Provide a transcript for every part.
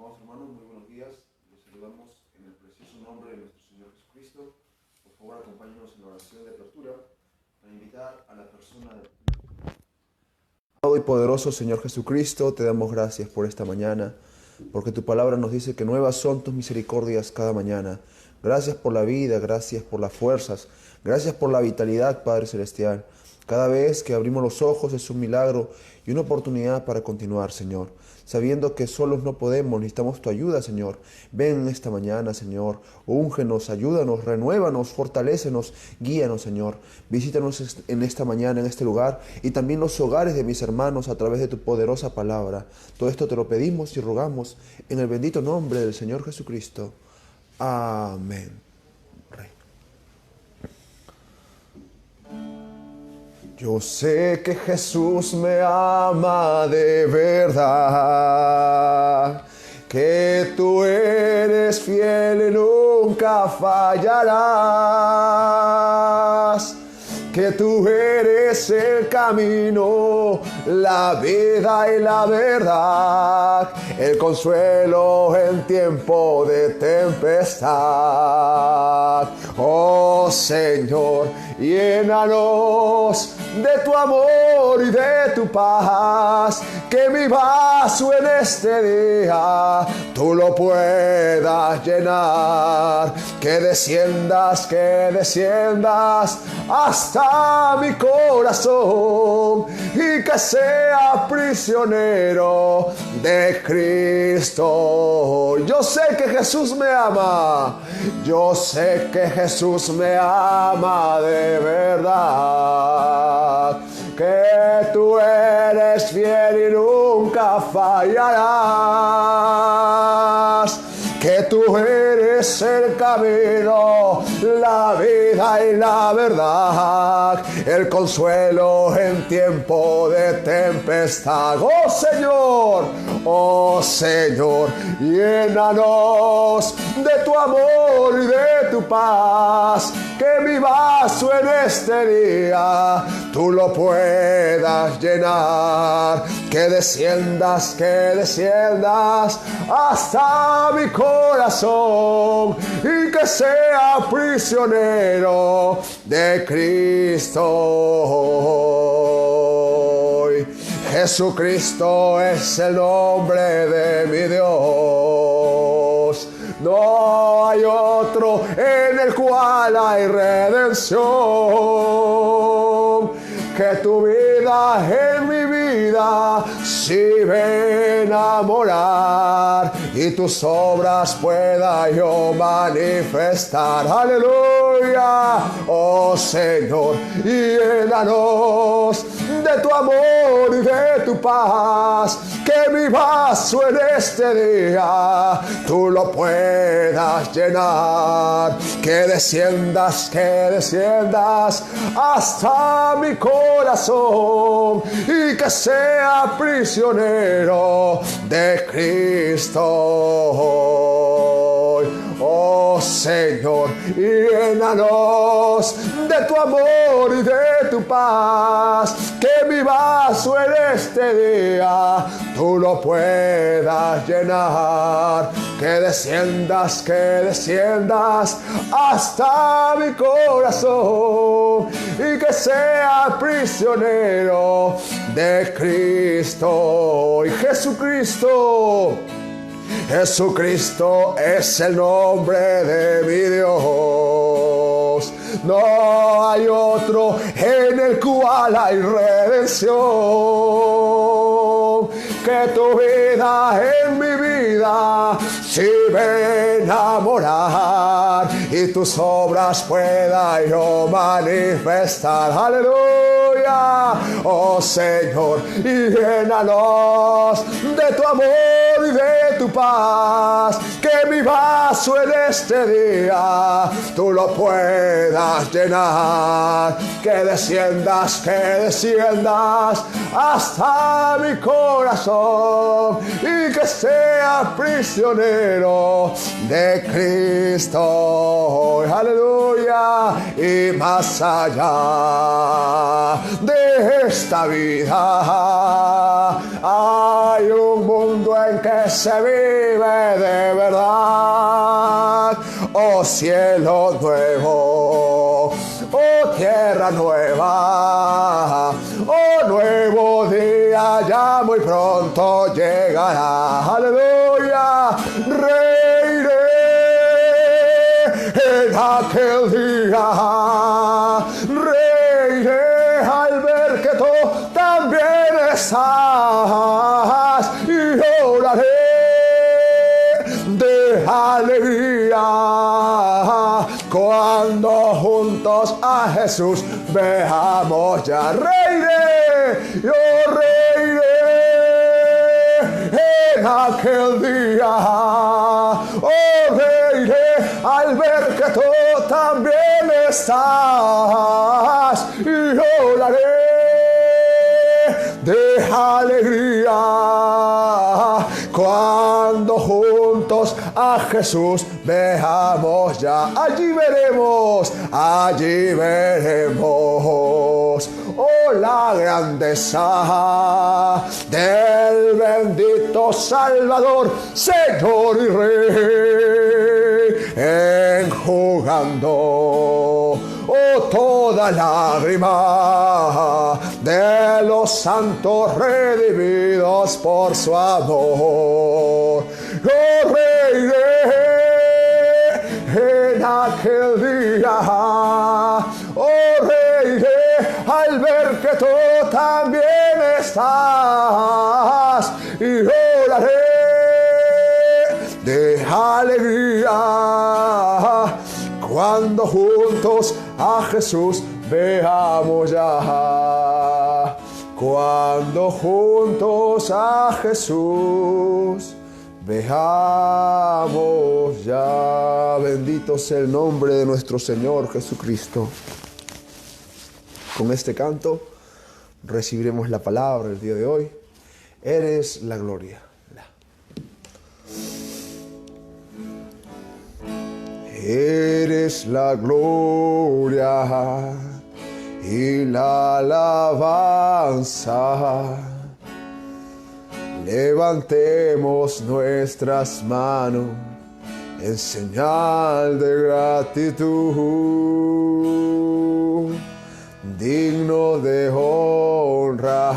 Amados hermanos, muy buenos días. Los saludamos en el precioso nombre de nuestro Señor Jesucristo. Por favor, acompáñenos en la oración de apertura para invitar a la persona de... Amado y poderoso Señor Jesucristo, te damos gracias por esta mañana, porque tu palabra nos dice que nuevas son tus misericordias cada mañana. Gracias por la vida, gracias por las fuerzas, gracias por la vitalidad, Padre Celestial. Cada vez que abrimos los ojos es un milagro y una oportunidad para continuar, Señor. Sabiendo que solos no podemos, necesitamos tu ayuda, Señor. Ven esta mañana, Señor. Úngenos, ayúdanos, renuévanos, fortalécenos, guíanos, Señor. Visítanos en esta mañana, en este lugar, y también los hogares de mis hermanos a través de tu poderosa palabra. Todo esto te lo pedimos y rogamos en el bendito nombre del Señor Jesucristo. Amén. Yo sé que Jesús me ama de verdad, que tú eres fiel y nunca fallarás, que tú eres el camino, la vida y la verdad, el consuelo en tiempo de tempestad. Oh Señor, llénanos de tu amor y de tu paz, que mi vaso en este día tú lo puedas llenar, que desciendas hasta mi corazón y que sea prisionero de Cristo. Yo sé que Jesús me ama, yo sé que Jesús me ama de verdad, que tú eres fiel y nunca fallarás, que tú eres el camino, la vida y la verdad, el consuelo en tiempo de tempestad. Oh Señor, llénanos de tu amor y de tu paz, que mi vaso en este día tú lo puedas llenar, que desciendas hasta mi corazón y que sea prisionero de Cristo. Jesucristo es el nombre de mi Dios. No hay otro en el cual hay redención, que tu vida en mi vida si ven a morar y tus obras pueda yo manifestar. Aleluya. Oh Señor, llénanos de tu amor y de tu paz, que mi vaso en este día tú lo puedas llenar, que desciendas hasta mi corazón y que sea prisionero de Cristo. Oh Señor, llénanos de tu amor y de tu paz, que mi vaso en este día tú lo puedas llenar, que desciendas hasta mi corazón y que sea prisionero de Cristo. Y Jesucristo es el nombre de mi Dios. No hay otro en el cual hay redención, que tu vida en mi vida si ven a morar y tus obras pueda yo manifestar. Aleluya. Oh Señor, llénanos de tu amor y de tu paz, que mi vaso en este día tú lo puedas llenar, que desciendas hasta mi corazón y que sea prisionero de Cristo. Aleluya. Y más allá de esta vida Hay un mundo en que se vive de verdad. Oh cielo nuevo, oh tierra nueva, oh nuevo día ya muy pronto llegará. Aleluya, reiré en aquel día, reiré al ver que tú también estás y oraré de alegría cuando juntos a Jesús veamos ya. Reiré, yo reiré en aquel día, oh reiré al ver que tú también estás y oraré de alegría cuando juntos a Jesús veamos ya. Allí veremos oh la grandeza del bendito Salvador, Señor y Rey, enjugando oh toda lágrima de los santos redimidos por su amor. Yo reiré en aquel día, oh reiré al ver que tú también estás y oraré de alegría cuando juntos a Jesús veamos ya. Cuando juntos a Jesús veamos ya. Bendito sea el nombre de nuestro Señor Jesucristo. Con este canto recibiremos la palabra el día de hoy. Eres la gloria. Eres la gloria y la alabanza. Levantemos nuestras manos en señal de gratitud, digno de honra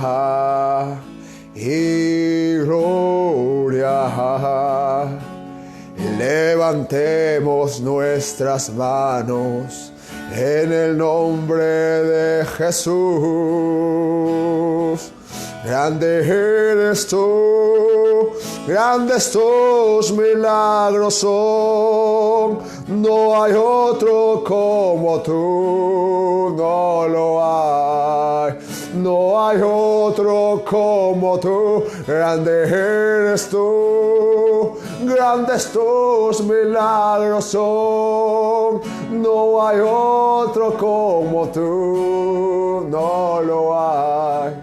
y gloria. Levantemos nuestras manos en el nombre de Jesús. Grande eres tú, grandes tus milagros son. No hay otro como tú, no lo hay. No hay otro como tú, grande eres tú, grandes tus milagros son. No hay otro como tú, no lo hay.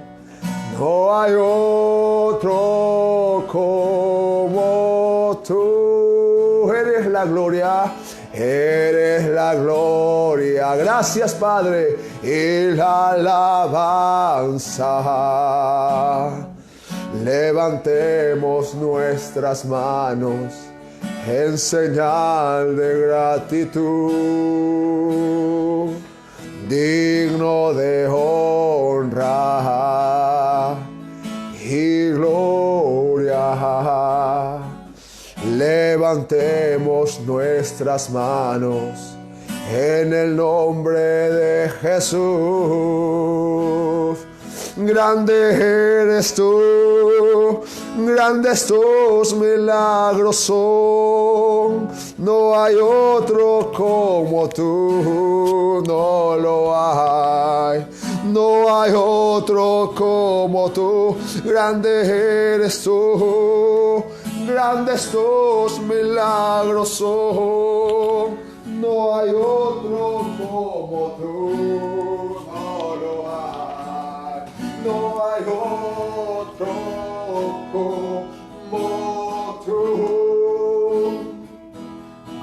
No hay otro como tú. Eres la gloria, eres la gloria. Gracias, Padre, y la alabanza. Levantemos nuestras manos en señal de gratitud, digno de honra y gloria. Levantemos nuestras manos en el nombre de Jesús. Grande eres tú, grandes tus milagros son. No hay otro como tú, no lo hay. No hay otro como tú, grande eres tú, grandes tus milagros son. No hay otro como tú, no lo hay. No hay otro como tú.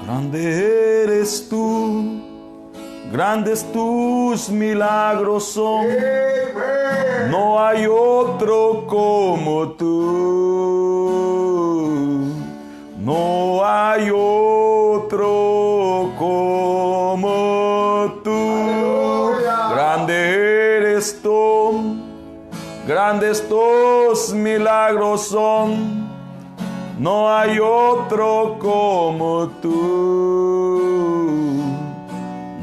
Grande eres tú, Grandes tus milagros son, no hay otro como tú. No hay otro como tú. Grande eres tú, grandes tus milagros son, no hay otro como tú.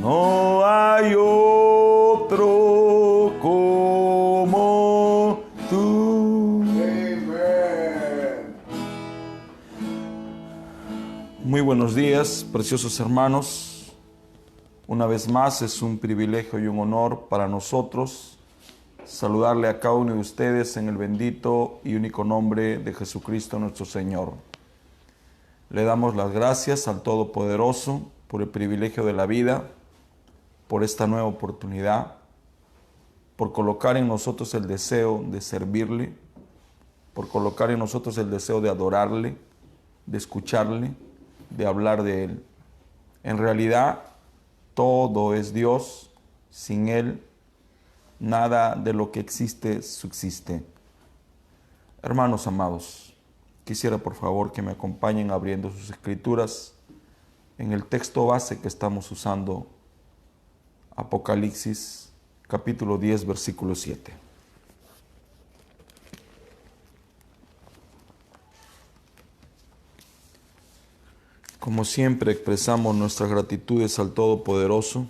No hay otro como tú. Muy buenos días, preciosos hermanos. Una vez más es un privilegio y un honor para nosotros saludarle a cada uno de ustedes en el bendito y único nombre de Jesucristo nuestro Señor. Le damos las gracias al Todopoderoso por el privilegio de la vida, por esta nueva oportunidad, por colocar en nosotros el deseo de servirle, por colocar en nosotros el deseo de adorarle, de escucharle, de hablar de Él. En realidad, todo es Dios. Sin Él, nada de lo que existe subsiste. Hermanos amados, quisiera por favor que me acompañen abriendo sus escrituras en el texto base que estamos usando, Apocalipsis, capítulo 10, versículo 7. Como siempre, expresamos nuestras gratitudes al Todopoderoso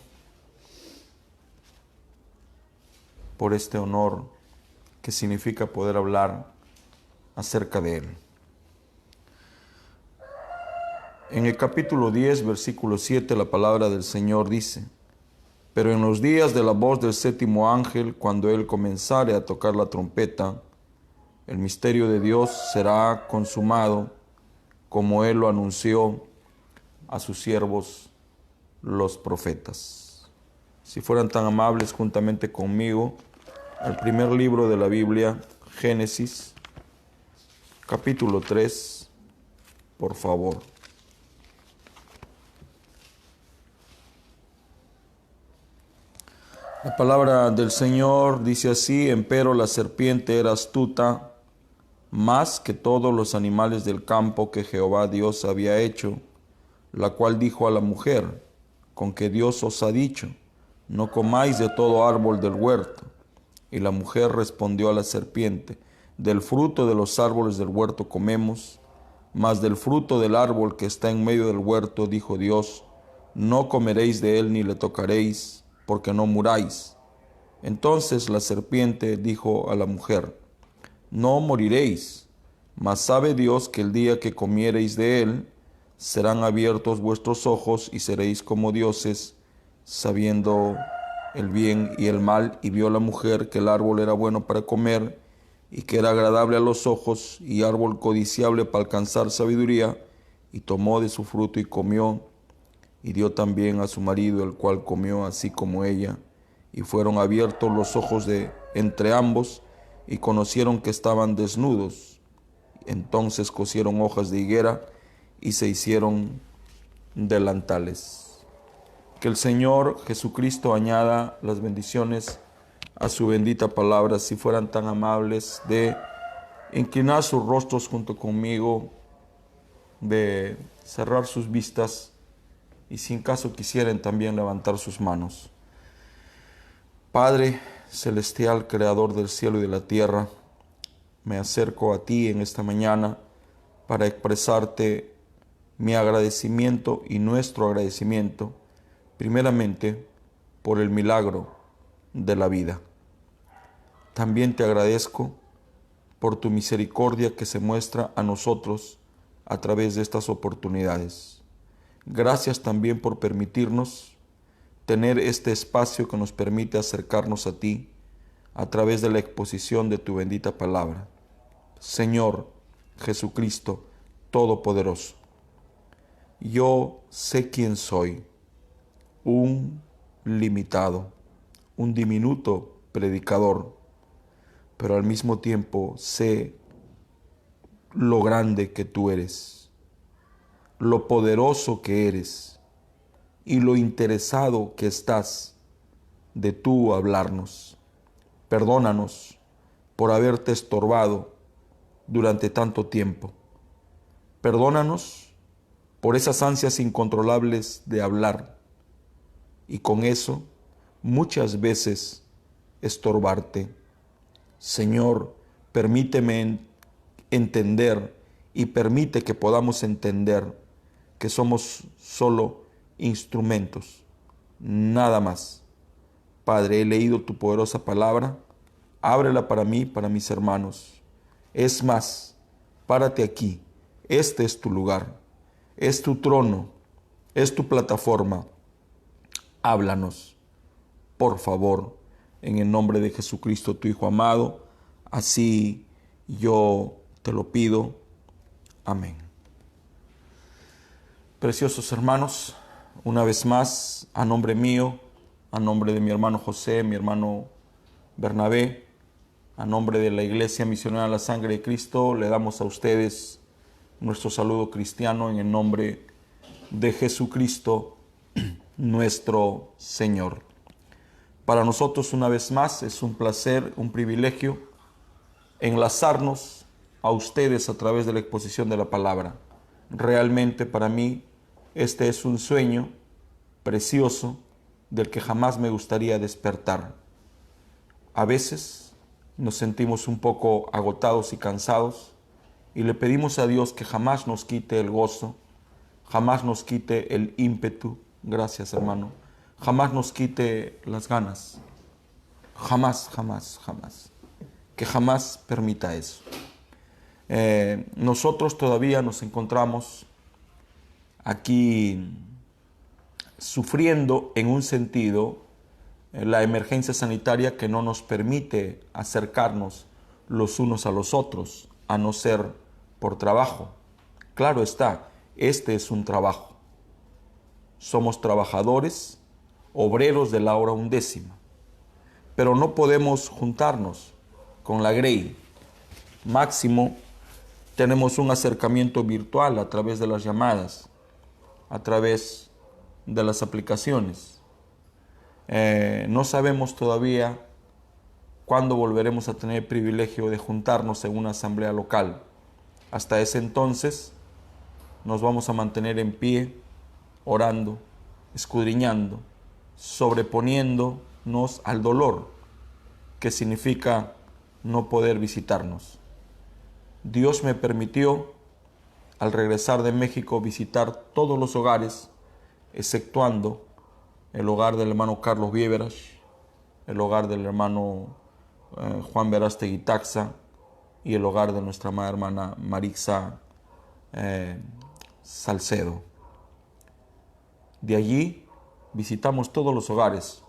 por este honor que significa poder hablar acerca de Él. En el capítulo 10, versículo 7, la palabra del Señor dice: Pero en los días de la voz del séptimo ángel, cuando él comenzare a tocar la trompeta, el misterio de Dios será consumado, como él lo anunció a sus siervos, los profetas. Si fueran tan amables juntamente conmigo, al primer libro de la Biblia, Génesis, capítulo 3, por favor. La palabra del Señor dice así: Empero la serpiente era astuta más que todos los animales del campo que Jehová Dios había hecho, la cual dijo a la mujer: Con que Dios os ha dicho, no comáis de todo árbol del huerto. Y la mujer respondió a la serpiente: Del fruto de los árboles del huerto comemos, mas del fruto del árbol que está en medio del huerto, dijo Dios, no comeréis de él ni le tocaréis, porque no muráis. Entonces la serpiente dijo a la mujer: No moriréis, mas sabe Dios que el día que comiereis de él, serán abiertos vuestros ojos y seréis como dioses, sabiendo el bien y el mal. Y vio la mujer que el árbol era bueno para comer, y que era agradable a los ojos, y árbol codiciable para alcanzar sabiduría, y tomó de su fruto y comió, y dio también a su marido, el cual comió así como ella. Y fueron abiertos los ojos de entre ambos, y conocieron que estaban desnudos. Entonces cosieron hojas de higuera, y se hicieron delantales. Que el Señor Jesucristo añada las bendiciones a su bendita palabra. Si fueran tan amables de inclinar sus rostros junto conmigo, de cerrar sus vistas, y si en caso quisieren también levantar sus manos. Padre celestial, creador del cielo y de la tierra, me acerco a ti en esta mañana para expresarte mi agradecimiento y nuestro agradecimiento, primeramente por el milagro de la vida. También te agradezco por tu misericordia que se muestra a nosotros a través de estas oportunidades. Gracias también por permitirnos tener este espacio que nos permite acercarnos a ti a través de la exposición de tu bendita palabra. Señor Jesucristo Todopoderoso, yo sé quién soy, un limitado, un diminuto predicador, pero al mismo tiempo sé lo grande que tú eres, lo poderoso que eres, y lo interesado que estás de tú hablarnos. Perdónanos por haberte estorbado durante tanto tiempo. Perdónanos por esas ansias incontrolables de hablar y con eso muchas veces estorbarte. Señor, permíteme entender y permite que podamos entender que somos solo instrumentos, nada más. Padre, he leído tu poderosa palabra, ábrela para mí, para mis hermanos. Es más, párate aquí, este es tu lugar, es tu trono, es tu plataforma. Háblanos, por favor, en el nombre de Jesucristo, tu Hijo amado, así yo te lo pido. Amén. Preciosos hermanos, una vez más, a nombre mío, a nombre de mi hermano José, mi hermano Bernabé, a nombre de la Iglesia Misionera de la Sangre de Cristo, le damos a ustedes nuestro saludo cristiano en el nombre de Jesucristo, nuestro Señor. Para nosotros, una vez más, es un placer, un privilegio enlazarnos a ustedes a través de la exposición de la palabra. Realmente para mí este es un sueño precioso del que jamás me gustaría despertar. A veces nos sentimos un poco agotados y cansados y le pedimos a Dios que jamás nos quite el gozo, jamás nos quite el ímpetu, gracias hermano, jamás nos quite las ganas, jamás, que jamás permita eso. Nosotros todavía nos encontramos aquí sufriendo en un sentido la emergencia sanitaria que no nos permite acercarnos los unos a los otros, a no ser por trabajo. Claro está, este es un trabajo. Somos trabajadores, obreros de la hora undécima, pero no podemos juntarnos con la grey. Máximo tenemos un acercamiento virtual a través de las llamadas, a través de las aplicaciones. No sabemos todavía cuándo volveremos a tener el privilegio de juntarnos en una asamblea local. Hasta ese entonces nos vamos a mantener en pie, orando, escudriñando, sobreponiéndonos al dolor que significa no poder visitarnos. Dios me permitió, al regresar de México, visitar todos los hogares, exceptuando el hogar del hermano Carlos Viveras, el hogar del hermano Juan Verástegui Taxa y el hogar de nuestra amada hermana Marixa Salcedo. De allí visitamos todos los hogares,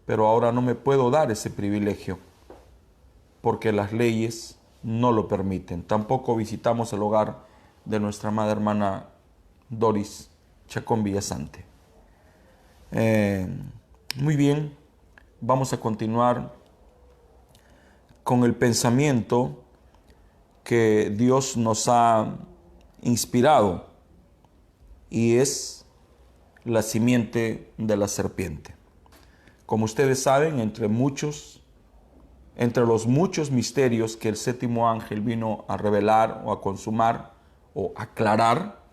pero ahora no me puedo dar ese privilegio porque las leyes no lo permiten. Tampoco visitamos el hogar de nuestra amada hermana Doris Chacón Villasante. Muy bien, vamos a continuar con el pensamiento que Dios nos ha inspirado y es la simiente de la serpiente. Como ustedes saben, entre los muchos misterios que el séptimo ángel vino a revelar o a consumar o aclarar,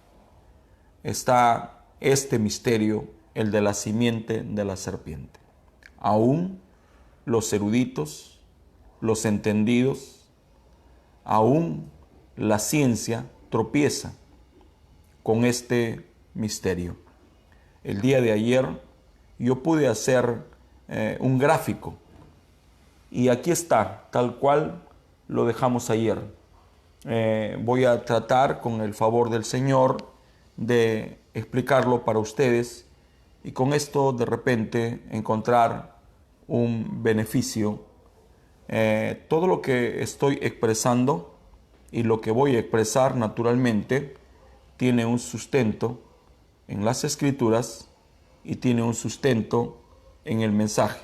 está este misterio, el de la simiente de la serpiente. Aún los eruditos, los entendidos, aún la ciencia tropieza con este misterio. El día de ayer yo pude hacer un gráfico y aquí está, tal cual lo dejamos ayer. Voy a tratar, con el favor del Señor, de explicarlo para ustedes y con esto de repente encontrar un beneficio. Todo lo que estoy expresando y lo que voy a expresar naturalmente tiene un sustento en las Escrituras y tiene un sustento en el mensaje.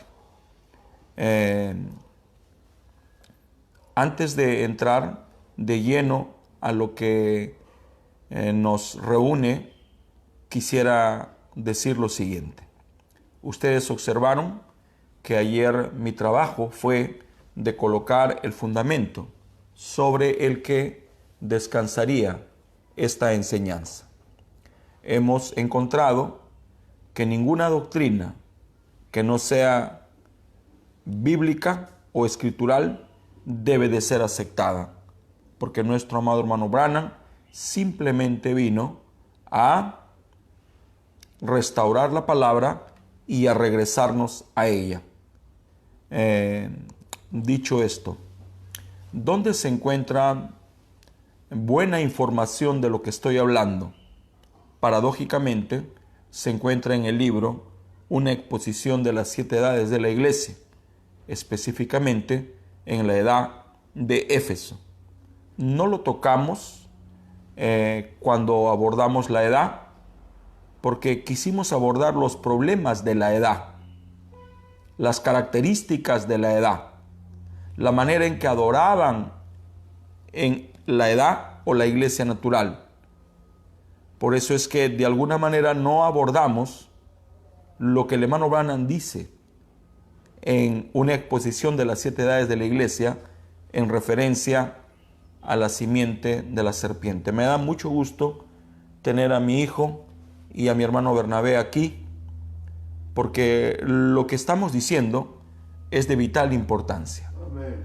Antes de entrar de lleno a lo que nos reúne, quisiera decir lo siguiente. Ustedes observaron que ayer mi trabajo fue de colocar el fundamento sobre el que descansaría esta enseñanza. Hemos encontrado que ninguna doctrina que no sea bíblica o escritural debe de ser aceptada, porque nuestro amado hermano Branham simplemente vino a restaurar la palabra y a regresarnos a ella. Dicho esto, ¿dónde se encuentra buena información de lo que estoy hablando? Paradójicamente, se encuentra en el libro Una exposición de las 7 edades de la Iglesia, específicamente en la edad de Éfeso. No lo tocamos cuando abordamos la edad, porque quisimos abordar los problemas de la edad, las características de la edad, la manera en que adoraban en la edad o la iglesia natural. Por eso es que de alguna manera no abordamos lo que el hermano Branham dice en una exposición de las 7 edades de la iglesia en referencia a la simiente de la serpiente. Me da mucho gusto tener a mi hijo y a mi hermano Bernabé aquí, porque lo que estamos diciendo es de vital importancia. Amén.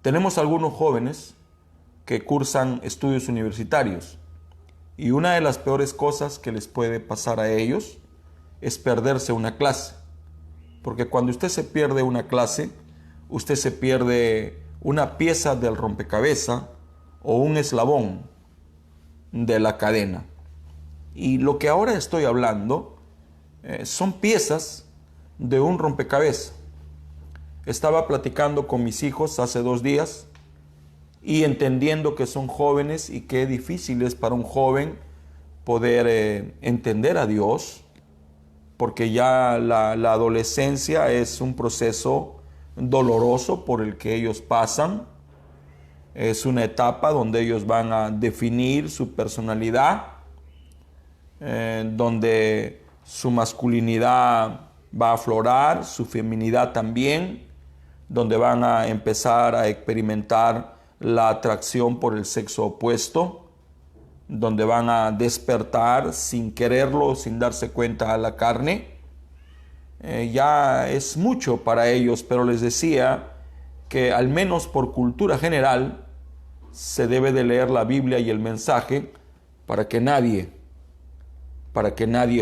Tenemos algunos jóvenes que cursan estudios universitarios y una de las peores cosas que les puede pasar a ellos es perderse una clase, porque cuando usted se pierde una clase, usted se pierde una pieza del rompecabezas o un eslabón de la cadena. Y lo que ahora estoy hablando son piezas de un rompecabezas. Estaba platicando con mis hijos hace 2 días y entendiendo que son jóvenes y qué difícil es para un joven poder entender a Dios, porque ya la adolescencia es un proceso doloroso por el que ellos pasan. Es una etapa donde ellos van a definir su personalidad, donde su masculinidad va a aflorar, su feminidad también, donde van a empezar a experimentar la atracción por el sexo opuesto, donde van a despertar sin quererlo, sin darse cuenta a la carne. Ya es mucho para ellos, pero les decía que al menos por cultura general se debe de leer la Biblia y el mensaje para que nadie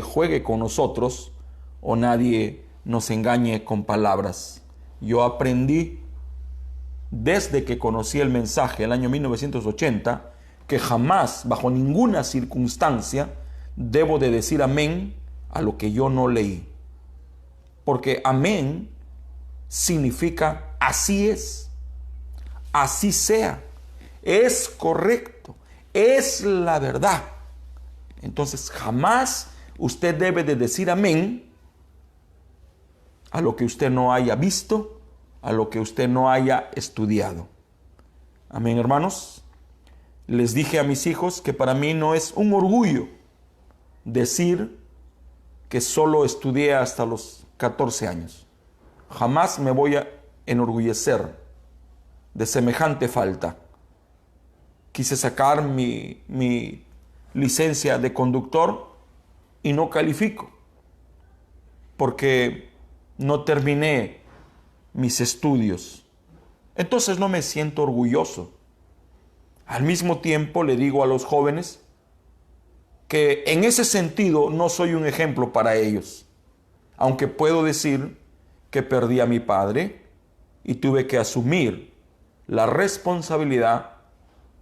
juegue con nosotros o nadie nos engañe con palabras. Yo aprendí desde que conocí el mensaje el año 1980 que jamás, bajo ninguna circunstancia, debo de decir amén a lo que yo no leí. Porque amén significa así es, así sea, es correcto, es la verdad. Entonces jamás usted debe de decir amén a lo que usted no haya visto, a lo que usted no haya estudiado. Amén, hermanos. Les dije a mis hijos que para mí no es un orgullo decir que solo estudié hasta los 14 años. Jamás me voy a enorgullecer de semejante falta. Quise sacar mi licencia de conductor y no califico, porque no terminé mis estudios. Entonces no me siento orgulloso. Al mismo tiempo le digo a los jóvenes que en ese sentido no soy un ejemplo para ellos, aunque puedo decir que perdí a mi padre y tuve que asumir la responsabilidad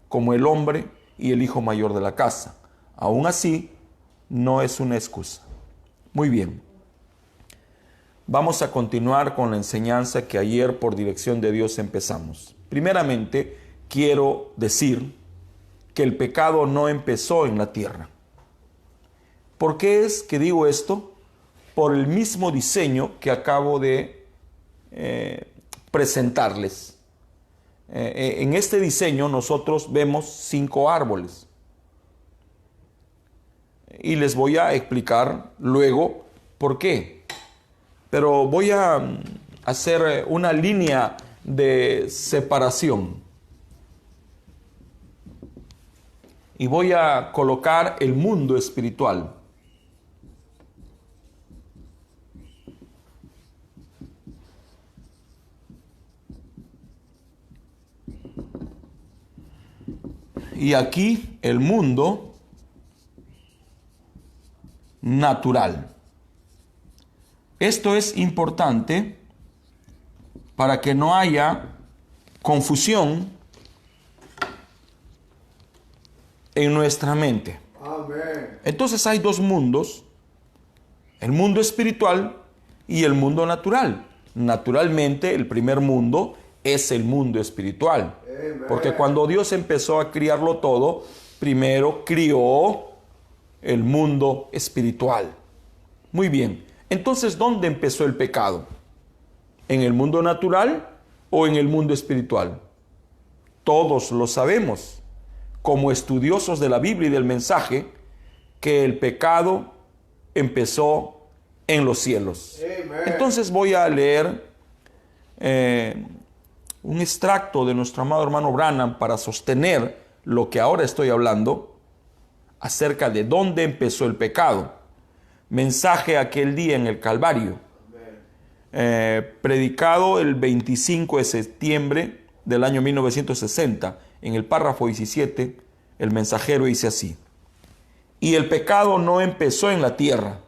como el hombre y el hijo mayor de la casa. Aún así, no es una excusa. Muy bien. Vamos a continuar con la enseñanza que ayer por dirección de Dios empezamos. Primeramente, quiero decir que el pecado no empezó en la tierra. ¿Por qué es que digo esto? Por el mismo diseño que acabo de presentarles. En este diseño nosotros vemos 5 árboles. y les voy a explicar luego por qué. Pero voy a hacer una línea de separación. Y voy a colocar el mundo espiritual. Y aquí el mundo natural. Esto es importante para que no haya confusión en nuestra mente. Amén. Entonces hay dos mundos, el mundo espiritual y el mundo natural. Naturalmente, el primer mundo es el mundo espiritual. Amén. Porque cuando Dios empezó a criarlo todo, primero crió el mundo espiritual. Muy bien. Entonces, ¿dónde empezó el pecado? ¿En el mundo natural o en el mundo espiritual? Todos lo sabemos, como estudiosos de la Biblia y del mensaje, que el pecado empezó en los cielos. Amén. Entonces voy a leer un extracto de nuestro amado hermano Branham para sostener lo que ahora estoy hablando acerca de dónde empezó el pecado. Mensaje aquel día en el Calvario, predicado el 25 de septiembre del año 1960. En el párrafo 17, el mensajero dice así: y el pecado no empezó en la tierra,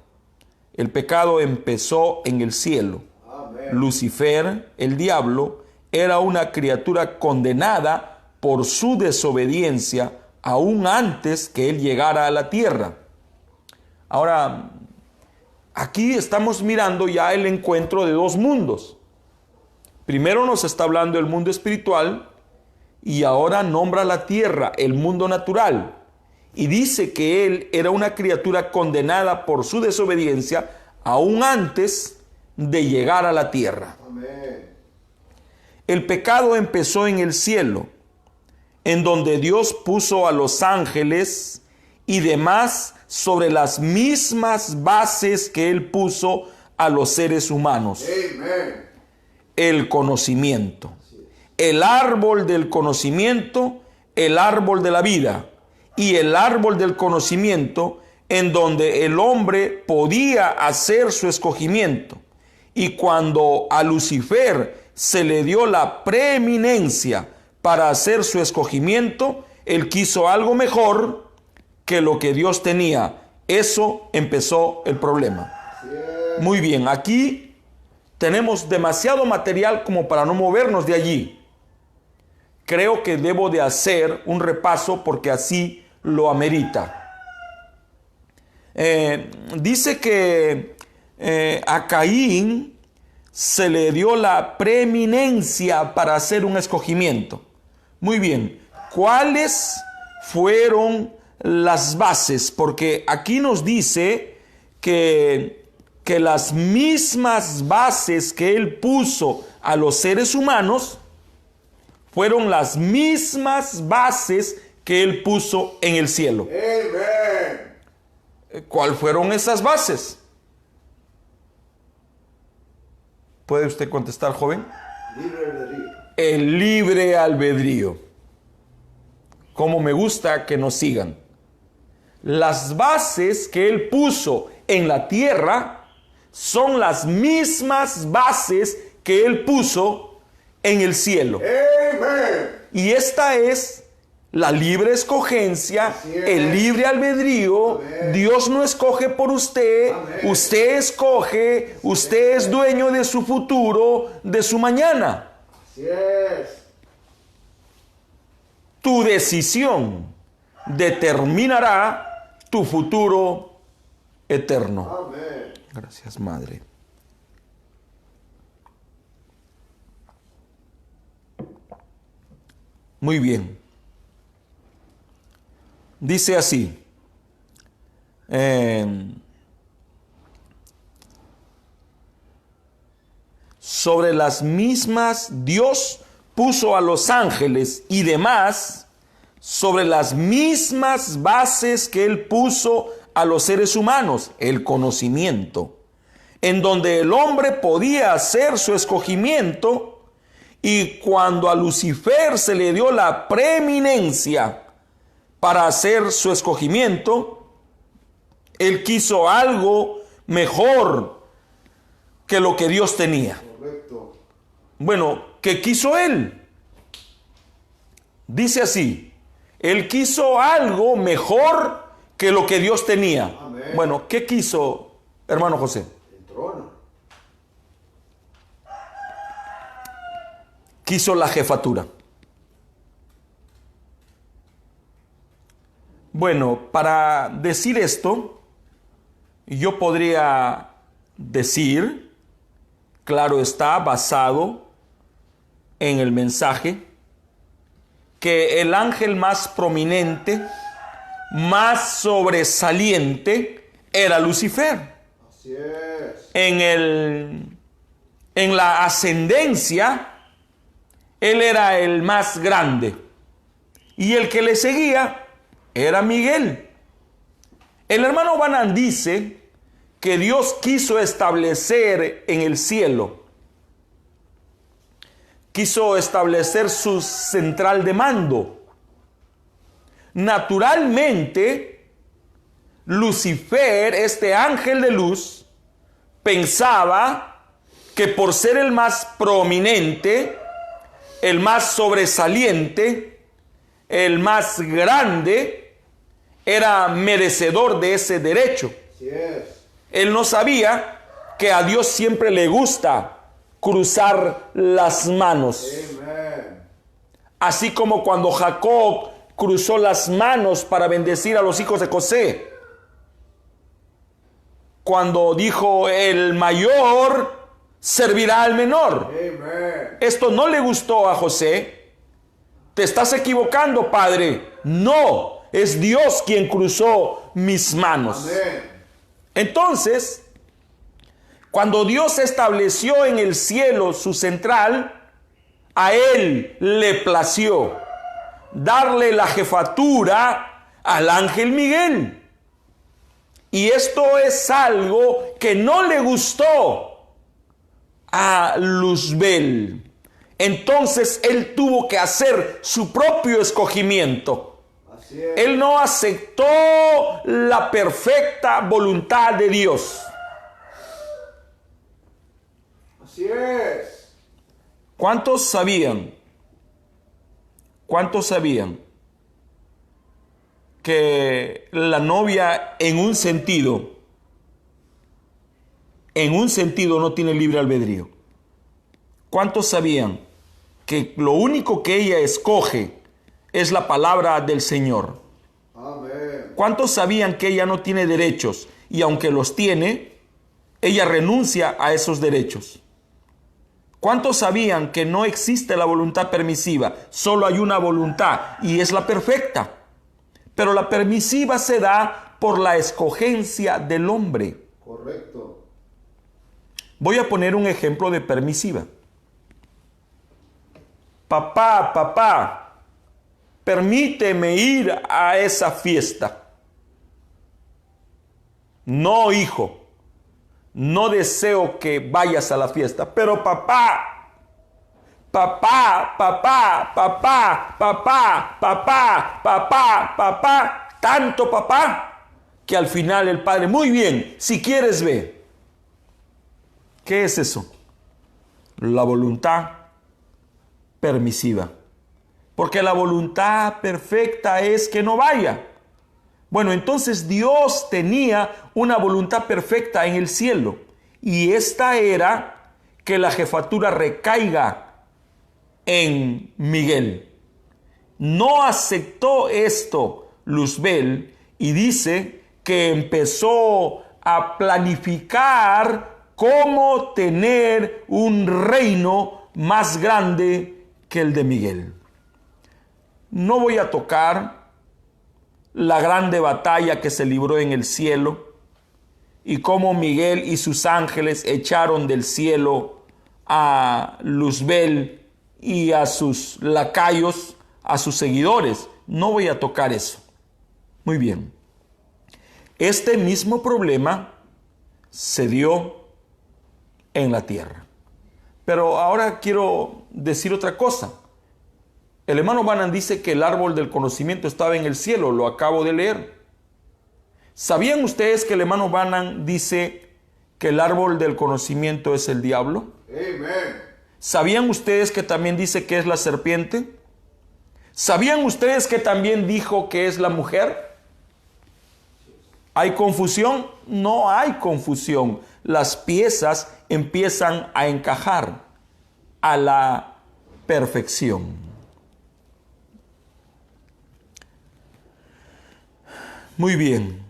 el pecado empezó en el cielo. Amén. Lucifer, el diablo, era una criatura condenada por su desobediencia aún antes que él llegara a la tierra. Ahora, aquí estamos mirando ya el encuentro de dos mundos. Primero nos está hablando del mundo espiritual y ahora nombra la tierra, el mundo natural. Y dice que él era una criatura condenada por su desobediencia aún antes de llegar a la tierra. Amén. El pecado empezó en el cielo, en donde Dios puso a los ángeles y demás sobre las mismas bases que Él puso a los seres humanos. Amén. El conocimiento, el árbol del conocimiento, el árbol de la vida y el árbol del conocimiento, en donde el hombre podía hacer su escogimiento. Y cuando a Lucifer se le dio la preeminencia para hacer su escogimiento, él quiso algo mejor que lo que Dios tenía. Eso empezó el problema. Muy bien, aquí tenemos demasiado material como para no movernos de allí. Creo que debo de hacer un repaso porque así lo amerita. Dice que a Caín se le dio la preeminencia para hacer un escogimiento. Muy bien, ¿cuáles fueron las bases? Porque aquí nos dice que las mismas bases que él puso a los seres humanos fueron las mismas bases que él puso en el cielo. Amén. ¿Cuáles fueron esas bases? ¿Puede usted contestar, joven? Libre albedrío. El libre albedrío. Como me gusta que nos sigan. Las bases que él puso en la tierra son las mismas bases que él puso en el cielo. Amén. Y esta es la libre escogencia, el libre albedrío. Amén. Dios no escoge por usted, Amén. usted escoge, usted es dueño de su futuro, de su mañana. Así es. Tu decisión determinará tu futuro eterno. Amén. Gracias, Madre. Muy bien. Dice así. Sobre las mismas Dios puso a los ángeles y demás sobre las mismas bases que él puso a los seres humanos, el conocimiento, en donde el hombre podía hacer su escogimiento, y cuando a Lucifer se le dio la preeminencia para hacer su escogimiento, él quiso algo mejor que lo que Dios tenía. Correcto. Bueno, ¿qué quiso él? Dice así: él quiso algo mejor que lo que Dios tenía. Amén. Bueno, ¿qué quiso, hermano José? El trono. Quiso la jefatura. Bueno, para decir esto, yo podría decir, claro está, basado en el mensaje, que el ángel más prominente, más sobresaliente, era Lucifer. Así es. En la ascendencia, él era el más grande. Y el que le seguía era Miguel. El hermano Branham dice que Dios quiso establecer en el cielo, quiso establecer su central de mando. Naturalmente, Lucifer, este ángel de luz, pensaba que por ser el más prominente, el más sobresaliente, el más grande, era merecedor de ese derecho. Así es. Él no sabía que a Dios siempre le gusta cruzar las manos. Amén. Así como cuando Jacob cruzó las manos para bendecir a los hijos de José. Cuando dijo: el mayor servirá al menor. Amén. Esto no le gustó a José. Te estás equivocando, padre. No, es Dios quien cruzó mis manos. Amén. Entonces, cuando Dios estableció en el cielo su central, a él le plació darle la jefatura al ángel Miguel. Y esto es algo que no le gustó a Luzbel. Entonces él tuvo que hacer su propio escogimiento. Así es. Él no aceptó la perfecta voluntad de Dios. Así es. ¿Cuántos sabían? ¿Cuántos sabían que la novia en un sentido no tiene libre albedrío? ¿Cuántos sabían que lo único que ella escoge es la palabra del Señor? Amén. ¿Cuántos sabían que ella no tiene derechos y aunque los tiene, ella renuncia a esos derechos? ¿Cuántos sabían que no existe la voluntad permisiva? Solo hay una voluntad y es la perfecta. Pero la permisiva se da por la escogencia del hombre. Correcto. Voy a poner un ejemplo de permisiva. Papá, permíteme ir a esa fiesta. No, hijo, no deseo que vayas a la fiesta, pero papá, tanto papá, que al final el padre, muy bien, si quieres ve. ¿Qué es eso? La voluntad permisiva. Porque la voluntad perfecta es que no vaya. Bueno, entonces Dios tenía una voluntad perfecta en el cielo. Y esta era que la jefatura recaiga en Miguel. No aceptó esto Luzbel y dice que empezó a planificar cómo tener un reino más grande que el de Miguel. No voy a tocar la grande batalla que se libró en el cielo y cómo Miguel y sus ángeles echaron del cielo a Luzbel y a sus lacayos, a sus seguidores. No voy a tocar eso. Muy bien. Este mismo problema se dio en la tierra. Pero ahora quiero decir otra cosa. El hermano Branham dice que el árbol del conocimiento estaba en el cielo, lo acabo de leer. ¿Sabían ustedes que el hermano Branham dice que el árbol del conocimiento es el diablo? Amen. ¿Sabían ustedes que también dice que es la serpiente? ¿Sabían ustedes que también dijo que es la mujer? ¿Hay confusión? No hay confusión. Las piezas empiezan a encajar a la perfección. Muy bien.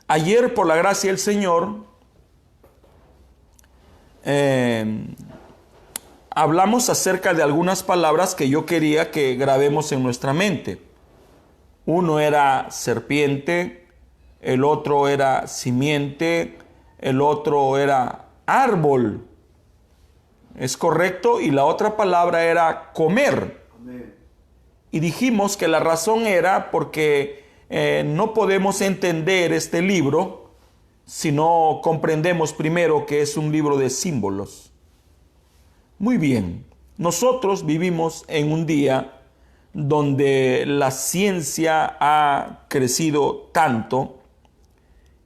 Ayer, por la gracia del Señor, hablamos acerca de algunas palabras que yo quería que grabemos en nuestra mente. Uno era serpiente, el otro era simiente, el otro era árbol. ¿Es correcto? Y la otra palabra era comer. Amén. Y dijimos que la razón era porque no podemos entender este libro si no comprendemos primero que es un libro de símbolos. Muy bien, nosotros vivimos en un día donde la ciencia ha crecido tanto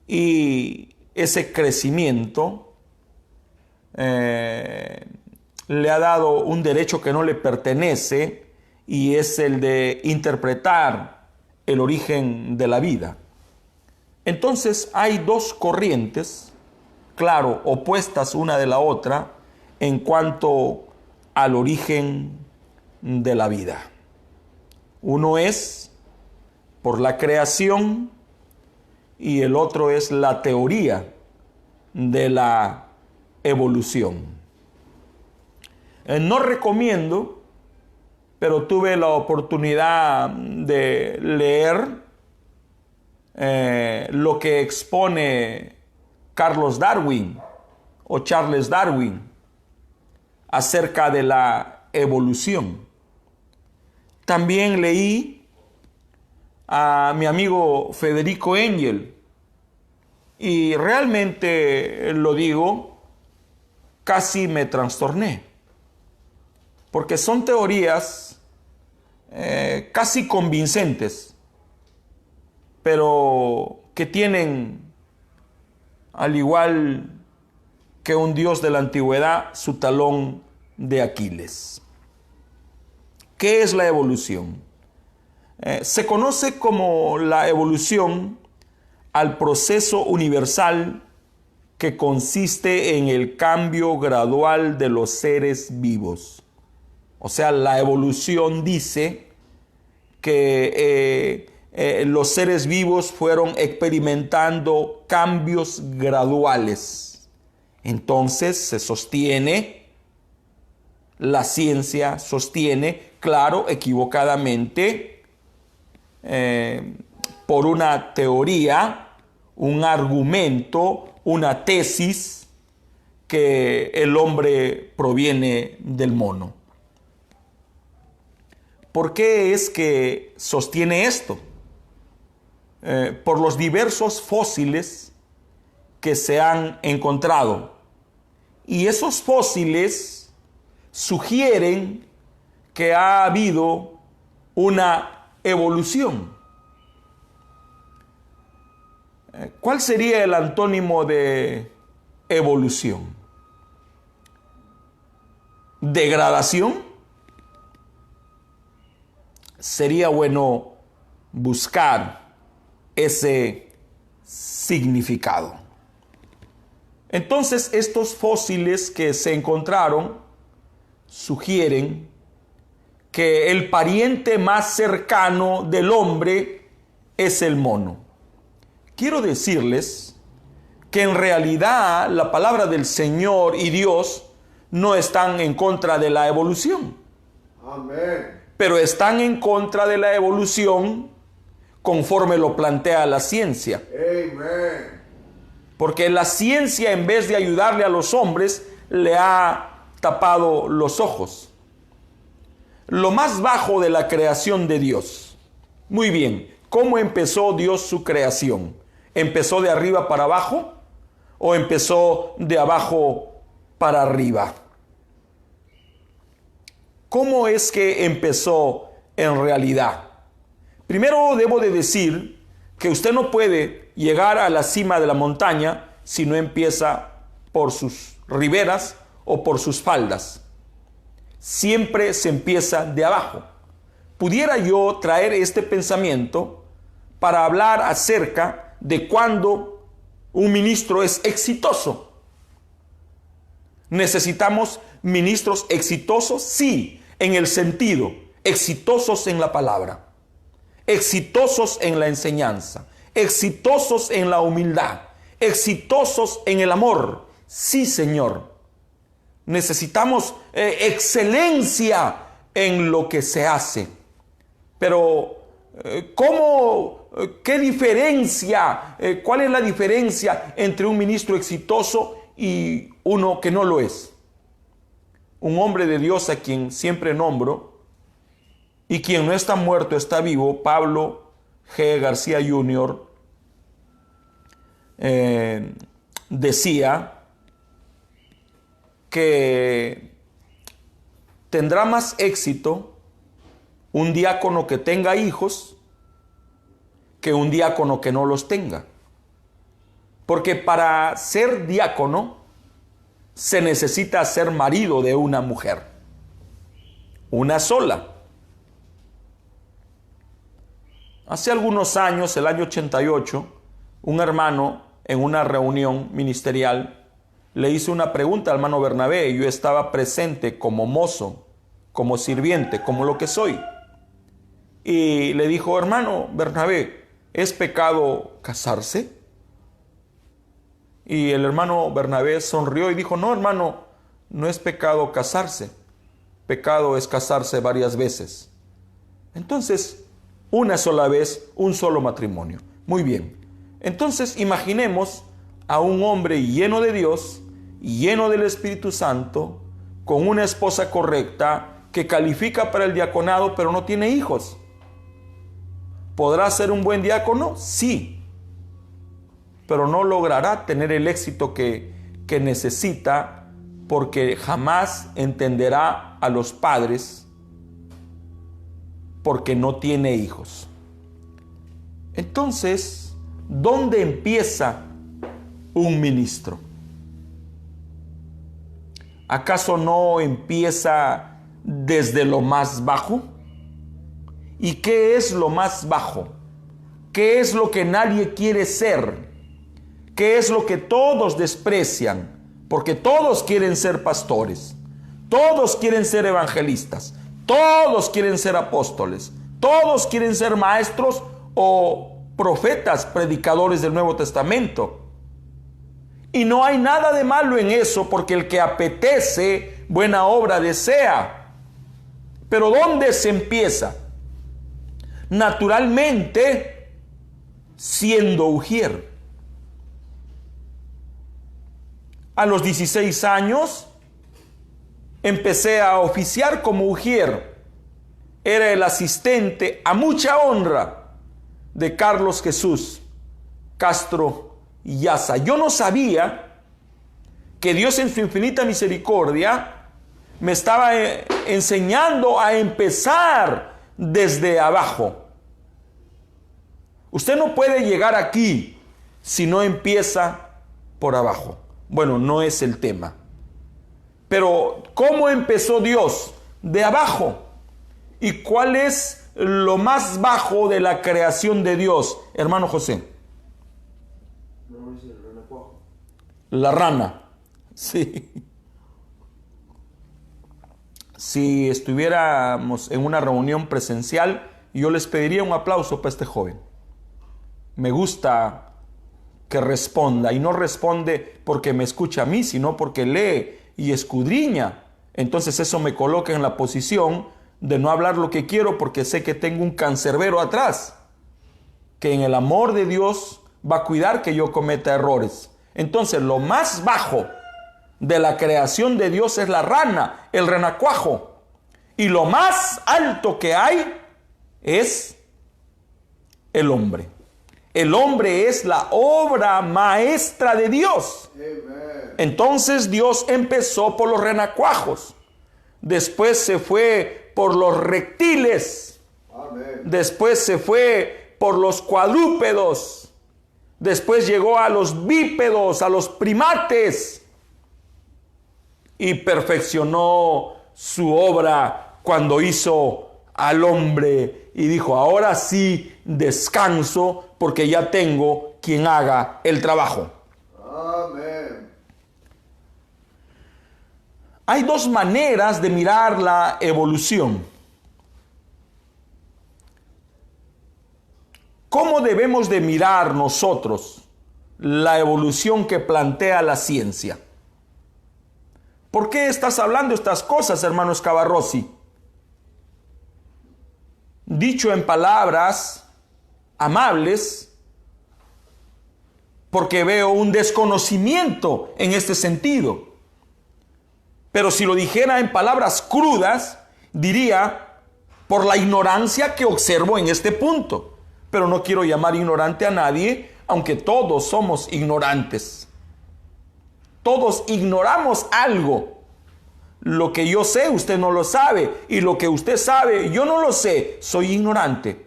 y ese crecimiento le ha dado un derecho que no le pertenece, y es el de interpretar el origen de la vida. Entonces hay dos corrientes, claro, opuestas una de la otra en cuanto al origen de la vida. Uno es por la creación y el otro es la teoría de la evolución. No recomiendo, pero tuve la oportunidad de leer lo que expone Carlos Darwin o Charles Darwin acerca de la evolución. También leí a mi amigo Federico Engel, y realmente lo digo, casi me trastorné, porque son teorías casi convincentes, pero que tienen, al igual que un dios de la antigüedad, su talón de Aquiles. ¿Qué es la evolución? Se conoce como la evolución al proceso universal que consiste en el cambio gradual de los seres vivos. O sea, la evolución dice que los seres vivos fueron experimentando cambios graduales. Entonces se sostiene, la ciencia sostiene, claro, equivocadamente, por una teoría, un argumento, una tesis, que el hombre proviene del mono. ¿Por qué es que sostiene esto? Por los diversos fósiles que se han encontrado. Y esos fósiles sugieren que ha habido una evolución. ¿Cuál sería el antónimo de evolución? ¿Degradación? Sería bueno buscar ese significado. Entonces, estos fósiles que se encontraron sugieren que el pariente más cercano del hombre es el mono. Quiero decirles que en realidad la palabra del Señor y Dios no están en contra de la evolución. Amén. Pero están en contra de la evolución conforme lo plantea la ciencia. Amén. Porque la ciencia, en vez de ayudarle a los hombres, le ha tapado los ojos. Lo más bajo de la creación de Dios. Muy bien, ¿cómo empezó Dios su creación? ¿Empezó de arriba para abajo o empezó de abajo para arriba? ¿Cómo es que empezó en realidad? Primero debo de decir que usted no puede llegar a la cima de la montaña si no empieza por sus riberas o por sus faldas. Siempre se empieza de abajo. Pudiera yo traer este pensamiento para hablar acerca de cuando un ministro es exitoso. ¿Necesitamos ministros exitosos? Sí, en el sentido, exitosos en la palabra, exitosos en la enseñanza, exitosos en la humildad, exitosos en el amor. Sí, Señor. Necesitamos excelencia en lo que se hace. Pero, ¿qué diferencia? ¿Cuál es la diferencia entre un ministro exitoso y uno que no lo es? Un hombre de Dios a quien siempre nombro y quien no está muerto, está vivo, Pablo G. García Jr., decía que tendrá más éxito un diácono que tenga hijos que un diácono que no los tenga. Porque para ser diácono se necesita ser marido de una mujer, una sola. Hace algunos años, el año 88, un hermano en una reunión ministerial le hizo una pregunta al hermano Bernabé, y yo estaba presente como mozo, como sirviente, como lo que soy. Y le dijo: hermano Bernabé, ¿es pecado casarse? Y el hermano Bernabé sonrió y dijo: no, hermano, no es pecado casarse. Pecado es casarse varias veces. Entonces, una sola vez, un solo matrimonio. Muy bien. Entonces, imaginemos a un hombre lleno de Dios, lleno del Espíritu Santo, con una esposa correcta, que califica para el diaconado, pero no tiene hijos. ¿Podrá ser un buen diácono? Sí. Pero no logrará tener el éxito que necesita, porque jamás entenderá a los padres, porque no tiene hijos. Entonces, ¿dónde empieza un ministro? ¿Acaso no empieza desde lo más bajo? ¿Y qué es lo más bajo? ¿Qué es lo que nadie quiere ser? ¿Qué es lo que todos desprecian? Porque todos quieren ser pastores, todos quieren ser evangelistas, todos quieren ser apóstoles, todos quieren ser maestros o profetas, predicadores del Nuevo Testamento. Y no hay nada de malo en eso, porque el que apetece, buena obra desea. Pero ¿dónde se empieza? Naturalmente, siendo ujier. A los 16 años empecé a oficiar como ujier. Era el asistente a mucha honra de Carlos Jesús Castro Yaza. Yo no sabía que Dios en su infinita misericordia me estaba enseñando a empezar desde abajo. Usted no puede llegar aquí si no empieza por abajo. Bueno, no es el tema. Pero ¿cómo empezó Dios? De abajo. ¿Y cuál es lo más bajo de la creación de Dios, hermano José? No, dice el renacuajo. La rana. Sí. Si estuviéramos en una reunión presencial, yo les pediría un aplauso para este joven. Me gusta que responda, y no responde porque me escucha a mí, sino porque lee y escudriña. Entonces eso me coloca en la posición de no hablar lo que quiero, porque sé que tengo un cancerbero atrás, que en el amor de Dios va a cuidar que yo cometa errores. Entonces lo más bajo de la creación de Dios es la rana, el renacuajo. Y lo más alto que hay es el hombre. El hombre es la obra maestra de Dios. Amen. Entonces Dios empezó por los renacuajos. Después se fue por los reptiles. Amen. Después se fue por los cuadrúpedos. Después llegó a los bípedos, a los primates. Y perfeccionó su obra cuando hizo al hombre. Y dijo, ahora sí descanso porque ya tengo quien haga el trabajo. Amen. Hay dos maneras de mirar la evolución. ¿Cómo debemos de mirar nosotros la evolución que plantea la ciencia? ¿Por qué estás hablando estas cosas, hermano Scavarrossi? Dicho en palabras amables, porque veo un desconocimiento en este sentido. Pero si lo dijera en palabras crudas, diría por la ignorancia que observo en este punto. Pero no quiero llamar ignorante a nadie, aunque todos somos ignorantes. Todos ignoramos algo. Lo que yo sé, usted no lo sabe. Y lo que usted sabe, yo no lo sé. Soy ignorante.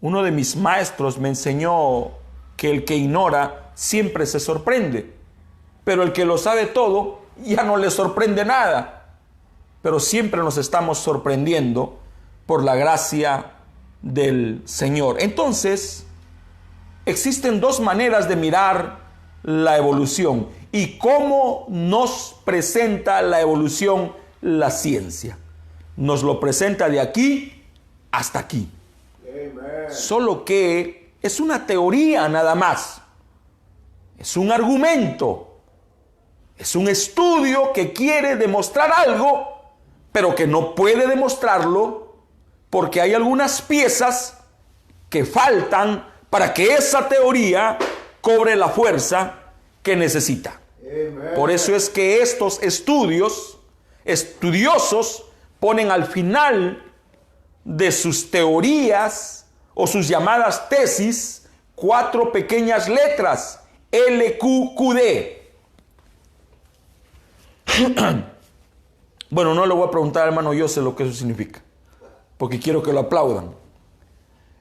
Uno de mis maestros me enseñó que el que ignora siempre se sorprende. Pero el que lo sabe todo, ya no le sorprende nada. Pero siempre nos estamos sorprendiendo por la gracia del Señor. Entonces, existen dos maneras de mirar la evolución. ¿Y cómo nos presenta la evolución la ciencia? Nos lo presenta de aquí hasta aquí. Amen. Solo que es una teoría nada más. Es un argumento. Es un estudio que quiere demostrar algo, pero que no puede demostrarlo porque hay algunas piezas que faltan para que esa teoría cobre la fuerza que necesita. Amen. Por eso es que estos estudiosos ponen al final de sus teorías o sus llamadas tesis 4 pequeñas letras, LQQD. Bueno, no le voy a preguntar, hermano, yo sé lo que eso significa, porque quiero que lo aplaudan.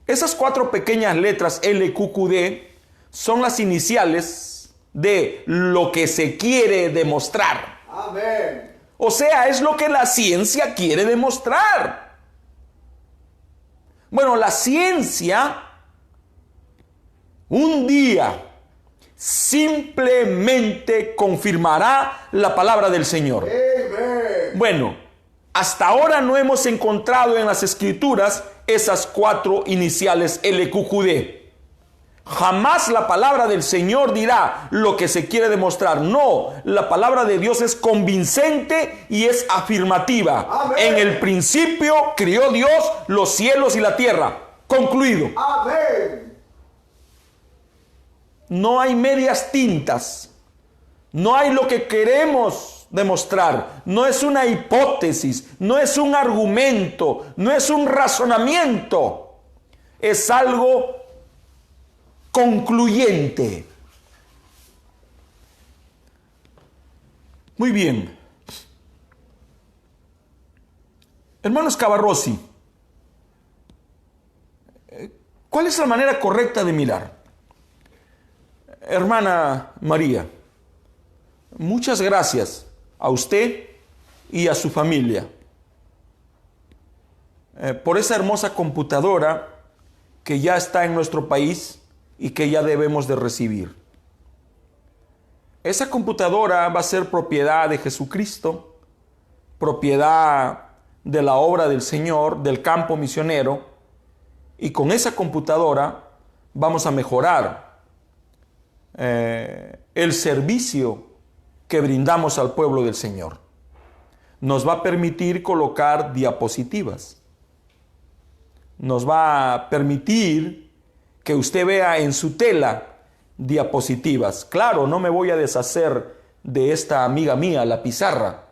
Esas 4 pequeñas letras LQQD son las iniciales de lo que se quiere demostrar. Amen. O sea, es lo que la ciencia quiere demostrar. Bueno, la ciencia un día simplemente confirmará la palabra del Señor. Amen. Bueno, hasta ahora no hemos encontrado en las escrituras esas 4 iniciales LQQD. Jamás la palabra del Señor dirá lo que se quiere demostrar. No, la palabra de Dios es convincente y es afirmativa. Amén. En el principio crió Dios los cielos y la tierra. Concluido. Amen. No hay medias tintas. No hay lo que queremos demostrar. No es una hipótesis, no es un argumento, no es un razonamiento. Es algo concluyente. Muy bien. Hermano Scavarrossi, ¿cuál es la manera correcta de mirar? Hermana María, muchas gracias a usted y a su familia por esa hermosa computadora que ya está en nuestro país y que ya debemos de recibir. Esa computadora va a ser propiedad de Jesucristo, propiedad de la obra del Señor, del campo misionero, y con esa computadora vamos a mejorar el servicio que brindamos al pueblo del Señor. Nos va a permitir colocar diapositivas. Nos va a permitir que usted vea en su tela diapositivas. Claro, no me voy a deshacer de esta amiga mía, la pizarra.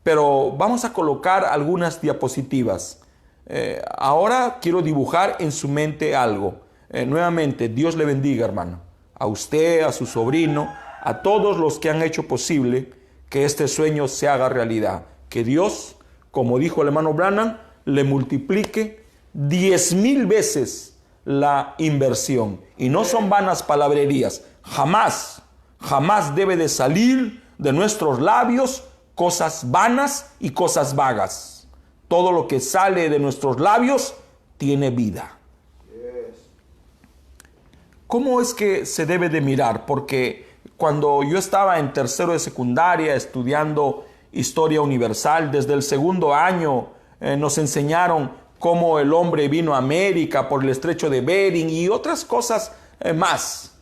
pero vamos a colocar algunas diapositivas. Ahora quiero dibujar en su mente algo. Nuevamente, Dios le bendiga, hermano. A usted, a su sobrino, a todos los que han hecho posible que este sueño se haga realidad. Que Dios, como dijo el hermano Branham, le multiplique 10,000 veces la inversión. Y no son vanas palabrerías. Jamás, jamás debe de salir de nuestros labios cosas vanas y cosas vagas. Todo lo que sale de nuestros labios tiene vida. ¿Cómo es que se debe de mirar? Porque cuando yo estaba en tercero de secundaria estudiando Historia Universal, desde el segundo año nos enseñaron cómo el hombre vino a América por el estrecho de Bering y otras cosas más.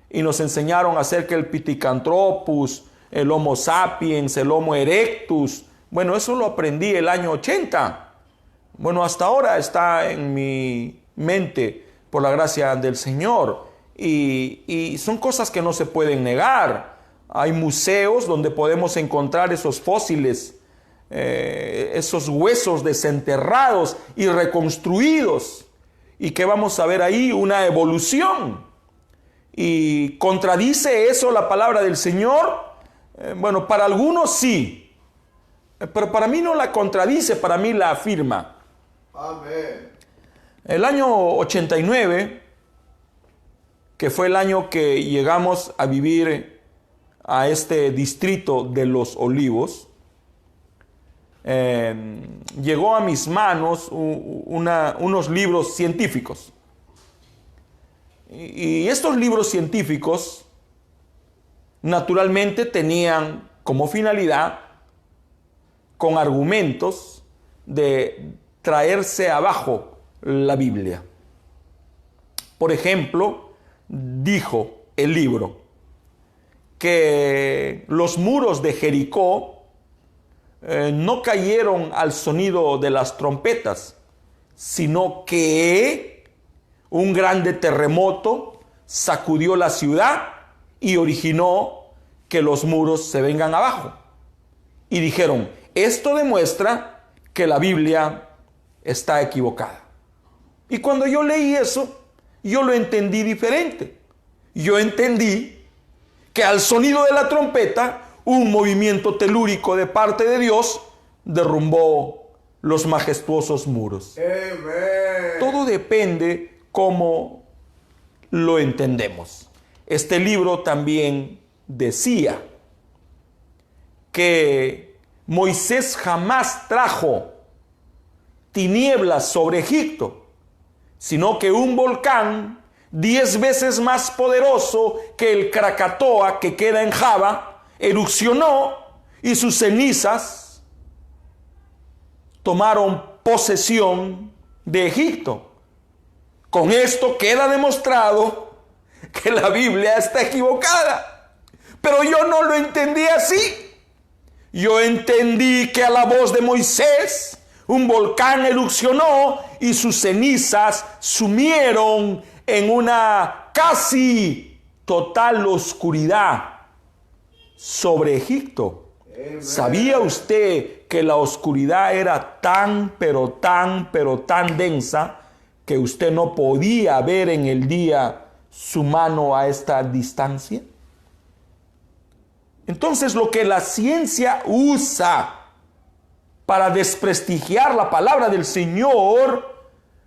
Y nos enseñaron acerca del Pithecanthropus, el Homo sapiens, el Homo erectus. Bueno, eso lo aprendí el año 80. Bueno, hasta ahora está en mi mente por la gracia del Señor. Y son cosas que no se pueden negar. Hay museos donde podemos encontrar esos fósiles, esos huesos desenterrados y reconstruidos. Y que vamos a ver ahí una evolución. ¿Y contradice eso la palabra del Señor? Bueno, para algunos sí, pero para mí no la contradice, para mí la afirma. Amén. El año 89, que fue el año que llegamos a vivir a este distrito de Los Olivos, llegó a mis manos unos libros científicos. Y estos libros científicos naturalmente tenían como finalidad, con argumentos, de traerse abajo la Biblia. Por ejemplo, dijo el libro que los muros de Jericó no cayeron al sonido de las trompetas, sino que un grande terremoto sacudió la ciudad y originó que los muros se vengan abajo. Y dijeron, esto demuestra que la Biblia está equivocada. Y cuando yo leí eso, yo lo entendí diferente. Yo entendí que al sonido de la trompeta, un movimiento telúrico de parte de Dios derrumbó los majestuosos muros. Amén. Todo depende cómo lo entendemos. Este libro también decía que Moisés jamás trajo tinieblas sobre Egipto, sino que un volcán 10 veces más poderoso que el Krakatoa que queda en Java erupcionó y sus cenizas tomaron posesión de Egipto. Con esto queda demostrado que la Biblia está equivocada. Pero yo no lo entendí así. Yo entendí que a la voz de Moisés un volcán erupcionó y sus cenizas sumieron en una casi total oscuridad sobre Egipto. Amén. ¿Sabía usted que la oscuridad era tan densa que usted no podía ver en el día su mano a esta distancia? Entonces, lo que la ciencia usa para desprestigiar la palabra del Señor,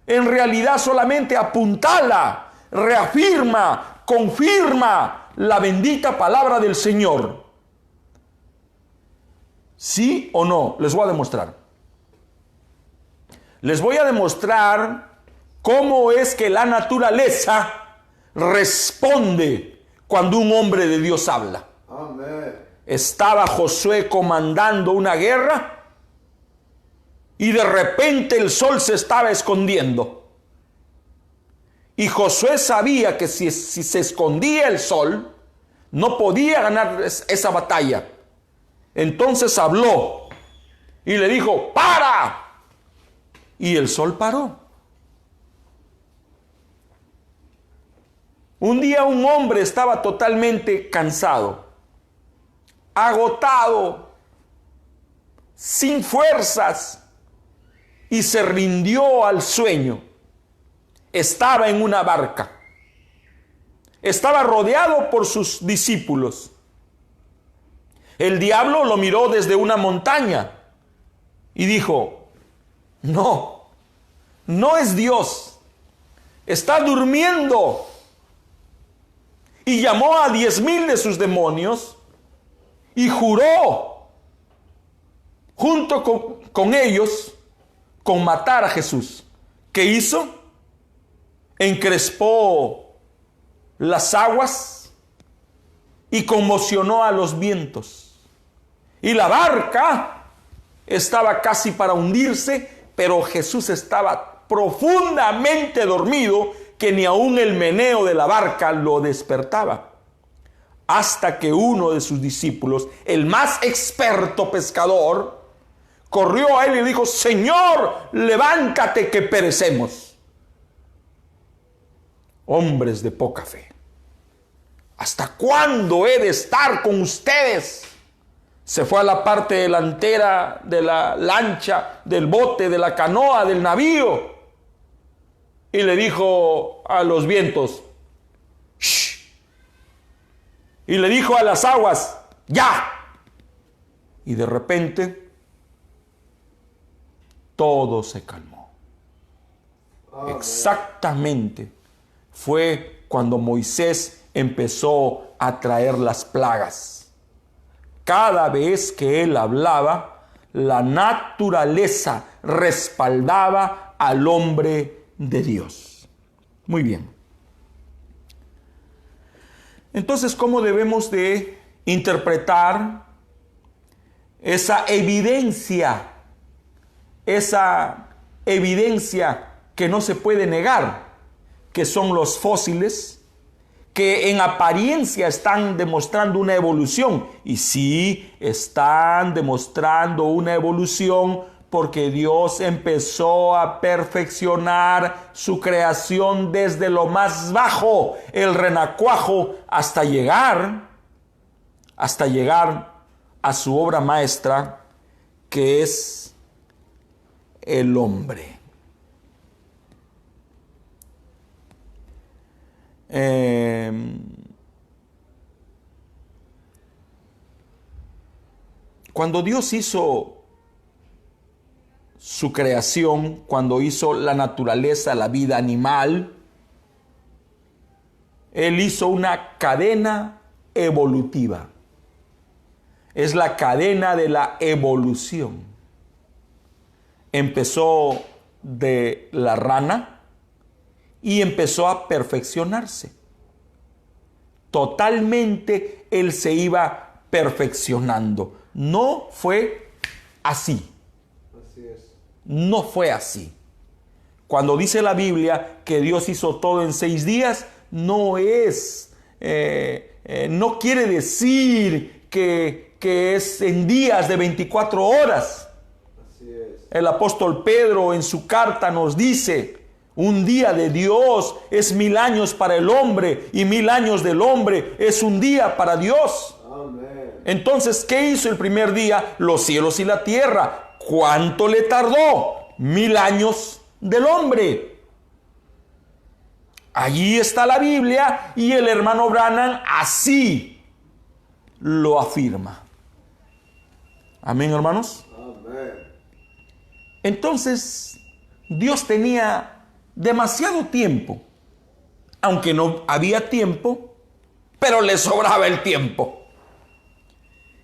en realidad solamente apuntala, reafirma, confirma la bendita palabra del Señor. ¿Sí o no? Les voy a demostrar. Les voy a demostrar cómo es que la naturaleza responde cuando un hombre de Dios habla. Amén. Estaba Josué comandando una guerra y de repente el sol se estaba escondiendo. Y Josué sabía que si se escondía el sol, no podía ganar esa batalla. Entonces habló y le dijo, ¡para! Y el sol paró. Un día un hombre estaba totalmente cansado, agotado, sin fuerzas, y se rindió al sueño. Estaba en una barca. Estaba rodeado por sus discípulos. El diablo lo miró desde una montaña y dijo: no, no es Dios, está durmiendo. Y llamó a 10,000 de sus demonios y juró junto con ellos con matar a Jesús. ¿Qué hizo? Encrespó las aguas y conmocionó a los vientos. Y la barca estaba casi para hundirse, pero Jesús estaba profundamente dormido, que ni aún el meneo de la barca lo despertaba. Hasta que uno de sus discípulos, el más experto pescador, corrió a él y le dijo: Señor, levántate que perecemos. Hombres de poca fe, ¿hasta cuándo he de estar con ustedes? Se fue a la parte delantera de la lancha, del bote, de la canoa, del navío, y le dijo a los vientos: ¡shh! Y le dijo a las aguas: ¡ya! Y de repente todo se calmó. Amén. Exactamente fue cuando Moisés empezó a traer las plagas. Cada vez que él hablaba, la naturaleza respaldaba al hombre de Dios. Muy bien. Entonces, ¿cómo debemos de interpretar esa evidencia que no se puede negar, que son los fósiles, que en apariencia están demostrando una evolución? Y sí, están demostrando una evolución porque Dios empezó a perfeccionar su creación desde lo más bajo, el renacuajo, hasta llegar a su obra maestra, que es el hombre. Cuando Dios hizo su creación, cuando hizo la naturaleza, la vida animal, Él hizo una cadena evolutiva. Es la cadena de la evolución. Empezó de la rana y empezó a perfeccionarse. Totalmente Él se iba perfeccionando. No fue así. No fue así. Cuando dice la Biblia que Dios hizo todo en 6 días, no quiere decir que es en días de 24 horas. Así es. El apóstol Pedro en su carta nos dice: un día de Dios es 1000 años para el hombre, y 1000 años del hombre es un día para Dios. Amén. Entonces, ¿qué hizo el primer día? Los cielos y la tierra. ¿Cuánto le tardó? 1000 años del hombre. Allí está la Biblia, y el hermano Branham así lo afirma. Amén, hermanos. Amén. Entonces, Dios tenía demasiado tiempo. Aunque no había tiempo, pero le sobraba el tiempo.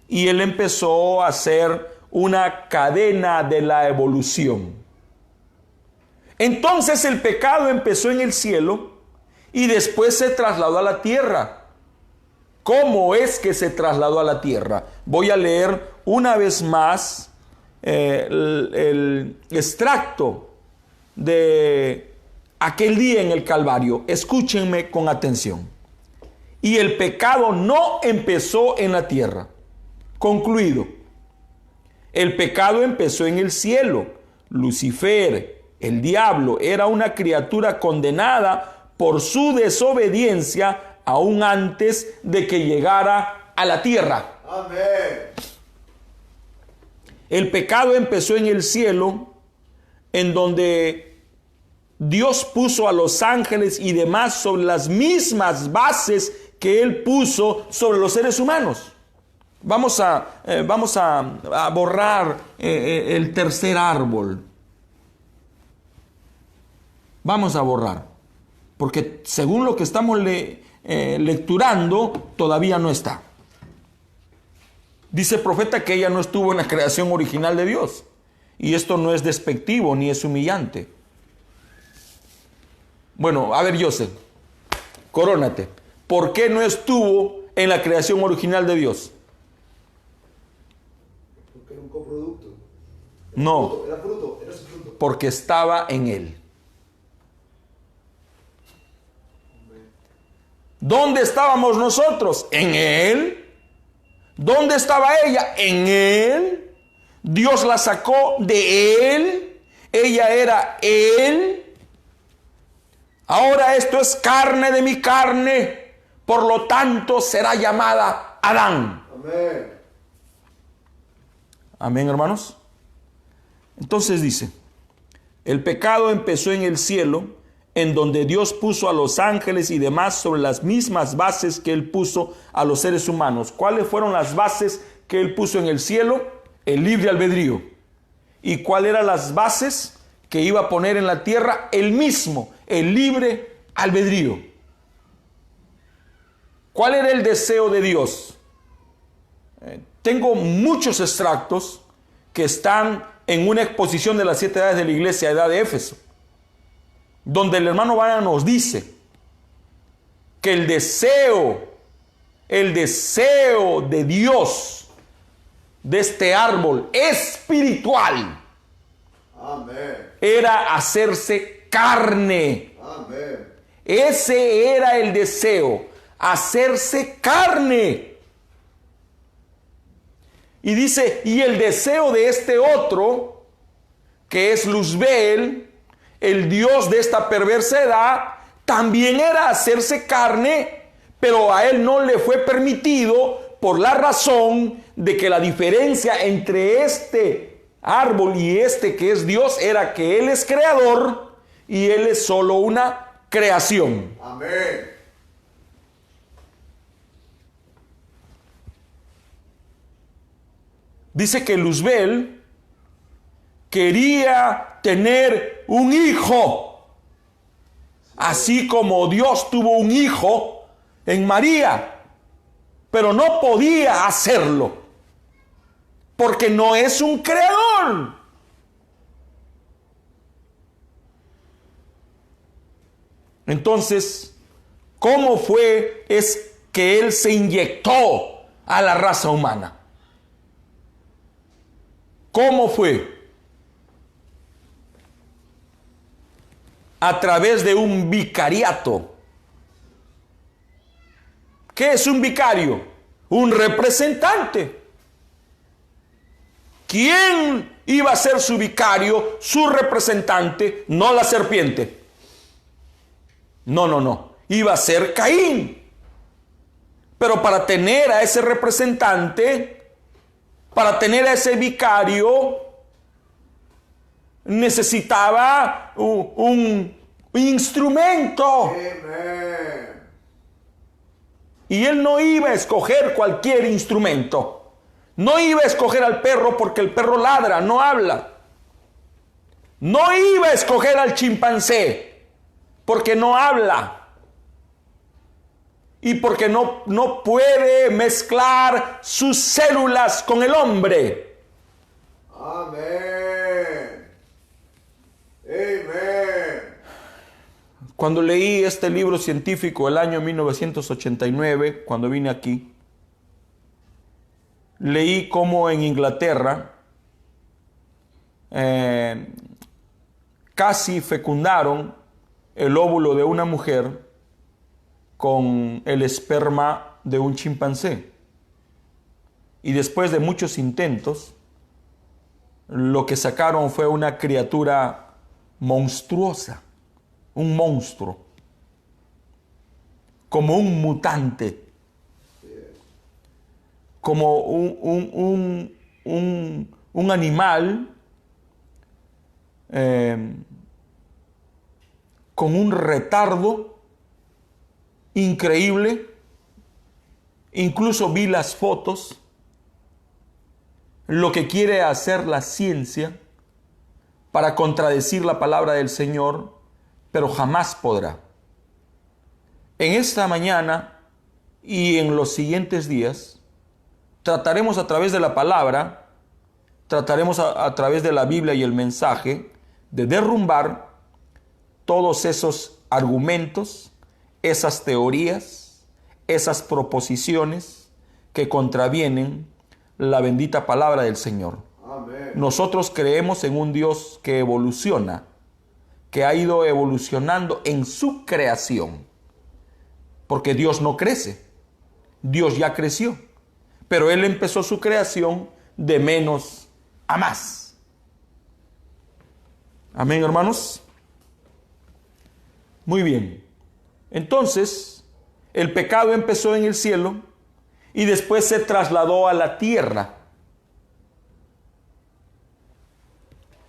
Y Él empezó a hacer una cadena de la evolución. Entonces el pecado empezó en el cielo y después se trasladó a la tierra. ¿Cómo es que se trasladó a la tierra? Voy a leer una vez más el extracto de aquel día en el Calvario. Escúchenme con atención. Y el pecado no empezó en la tierra. Concluido. El pecado empezó en el cielo. Lucifer, el diablo, era una criatura condenada por su desobediencia aún antes de que llegara a la tierra. Amén. El pecado empezó en el cielo, en donde Dios puso a los ángeles y demás sobre las mismas bases que Él puso sobre los seres humanos. Vamos a borrar el tercer árbol. Vamos a borrar. Porque según lo que estamos lecturando, todavía no está. Dice el profeta que ella no estuvo en la creación original de Dios. Y esto no es despectivo ni es humillante. Bueno, a ver, Joseph, corónate. ¿Por qué no estuvo en la creación original de Dios? Porque era un coproducto. No, Era fruto, era su fruto. porque estaba en él. ¿Dónde estábamos nosotros? En él. ¿Dónde estaba ella? En él. Dios la sacó de él. Ella era él. Ahora esto es carne de mi carne. Por lo tanto será llamada Adán. Amén. Amén, hermanos. Entonces dice, el pecado empezó en el cielo, en donde Dios puso a los ángeles y demás sobre las mismas bases que Él puso a los seres humanos. ¿Cuáles fueron las bases que Él puso en el cielo? El libre albedrío. ¿Y cuáles eran las bases que iba a poner en la tierra? El mismo, el libre albedrío. ¿Cuál era el deseo de Dios? Tengo muchos extractos que están en una exposición de las 7 edades de la iglesia, edad de Éfeso, donde el hermano Vaya nos dice que el deseo de Dios de este árbol espiritual, Amén. era hacerse carne. Amén. Ese era el deseo, hacerse carne. Y dice, y el deseo de este otro, que es Luzbel, el dios de esta perversidad, también era hacerse carne, pero a él no le fue permitido por la razón de que la diferencia entre este árbol y este que es Dios era que él es creador y él es solo una creación. Amén. Dice que Luzbel quería tener un hijo, así como Dios tuvo un hijo en María, pero no podía hacerlo, porque no es un creador. Entonces, ¿cómo fue es que él se inyectó a la raza humana? ¿Cómo fue? A través de un vicariato. ¿Qué es un vicario? Un representante. ¿Quién iba a ser su vicario, su representante? No la serpiente. No. Iba a ser Caín. Pero para tener a ese representante, para tener a ese vicario, necesitaba un instrumento. Amén. Y él no iba a escoger cualquier instrumento. No iba a escoger al perro porque el perro ladra, no habla. No iba a escoger al chimpancé porque no habla. Y porque no puede mezclar sus células con el hombre. Amén. Amén. Cuando leí este libro científico el año 1989, cuando vine aquí, leí cómo en Inglaterra casi fecundaron el óvulo de una mujer con el esperma de un chimpancé. Y después de muchos intentos, lo que sacaron fue una criatura monstruosa, un monstruo, como un mutante, como un animal con un retardo increíble. Incluso vi las fotos, lo que quiere hacer la ciencia para contradecir la palabra del Señor, pero jamás podrá. En esta mañana y en los siguientes días, trataremos a través de la palabra, trataremos a través de la Biblia y el mensaje, de derrumbar todos esos argumentos, esas teorías, esas proposiciones que contravienen la bendita palabra del Señor. Amén. Nosotros creemos en un Dios que evoluciona, que ha ido evolucionando en su creación. Porque Dios no crece, Dios ya creció, pero Él empezó su creación de menos a más. Amén, hermanos. Muy bien. Entonces, el pecado empezó en el cielo y después se trasladó a la tierra.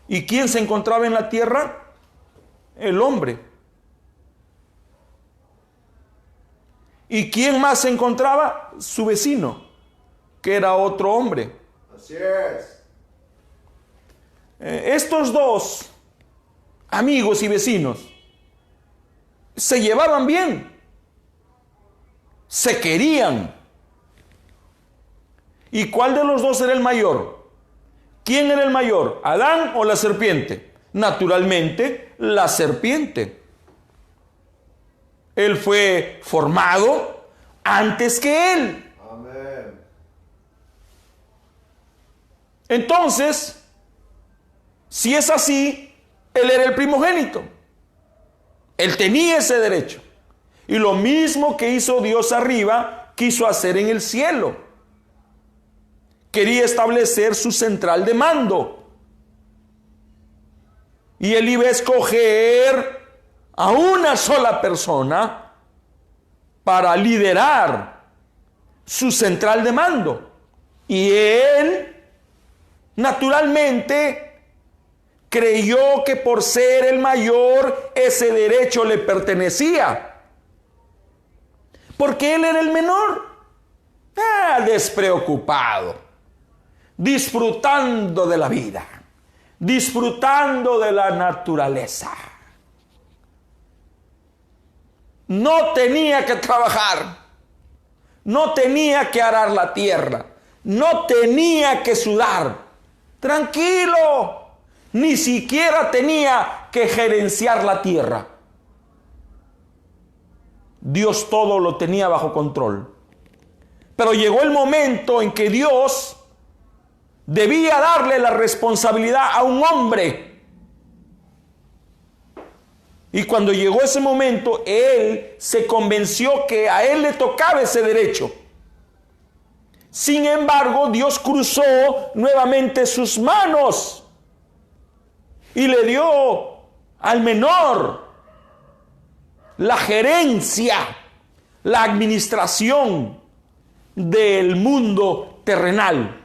¿Y quién se encontraba en la tierra? El hombre. ¿Y quién más se encontraba? Su vecino, que era otro hombre. Así es. Estos dos amigos y vecinos se llevaban bien, se querían. ¿Y cuál de los dos era el mayor? ¿Quién era el mayor? ¿Adán o la serpiente? Naturalmente, la serpiente. Él fue formado antes que él. Amén. Entonces, si es así, él era el primogénito. Él tenía ese derecho. Y lo mismo que hizo Dios arriba, quiso hacer en el cielo. Quería establecer su central de mando. Y él iba a escoger a una sola persona para liderar su central de mando. Y él, naturalmente, creyó que por ser el mayor, ese derecho le pertenecía. Porque él era el menor. Despreocupado, disfrutando de la vida, disfrutando de la naturaleza. No tenía que trabajar, no tenía que arar la tierra, no tenía que sudar. Tranquilo, ni siquiera tenía que gerenciar la tierra. Dios todo lo tenía bajo control. Pero llegó el momento en que Dios debía darle la responsabilidad a un hombre. Y cuando llegó ese momento, él se convenció que a él le tocaba ese derecho. Sin embargo, Dios cruzó nuevamente sus manos y le dio al menor la gerencia, la administración del mundo terrenal.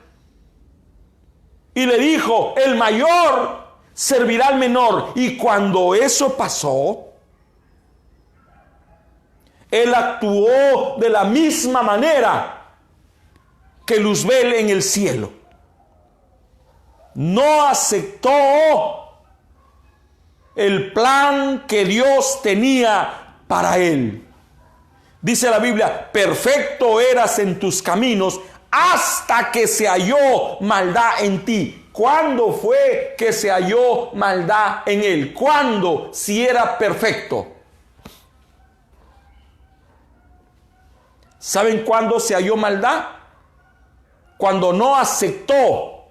Y le dijo, el mayor servirá al menor. Y cuando eso pasó, él actuó de la misma manera que Luzbel en el cielo. No aceptó el plan que Dios tenía para él. Dice la Biblia, perfecto eras en tus caminos hasta que se halló maldad en ti. ¿Cuándo fue que se halló maldad en él? ¿Cuándo? Si era perfecto. ¿Saben cuándo se halló maldad? Cuando no aceptó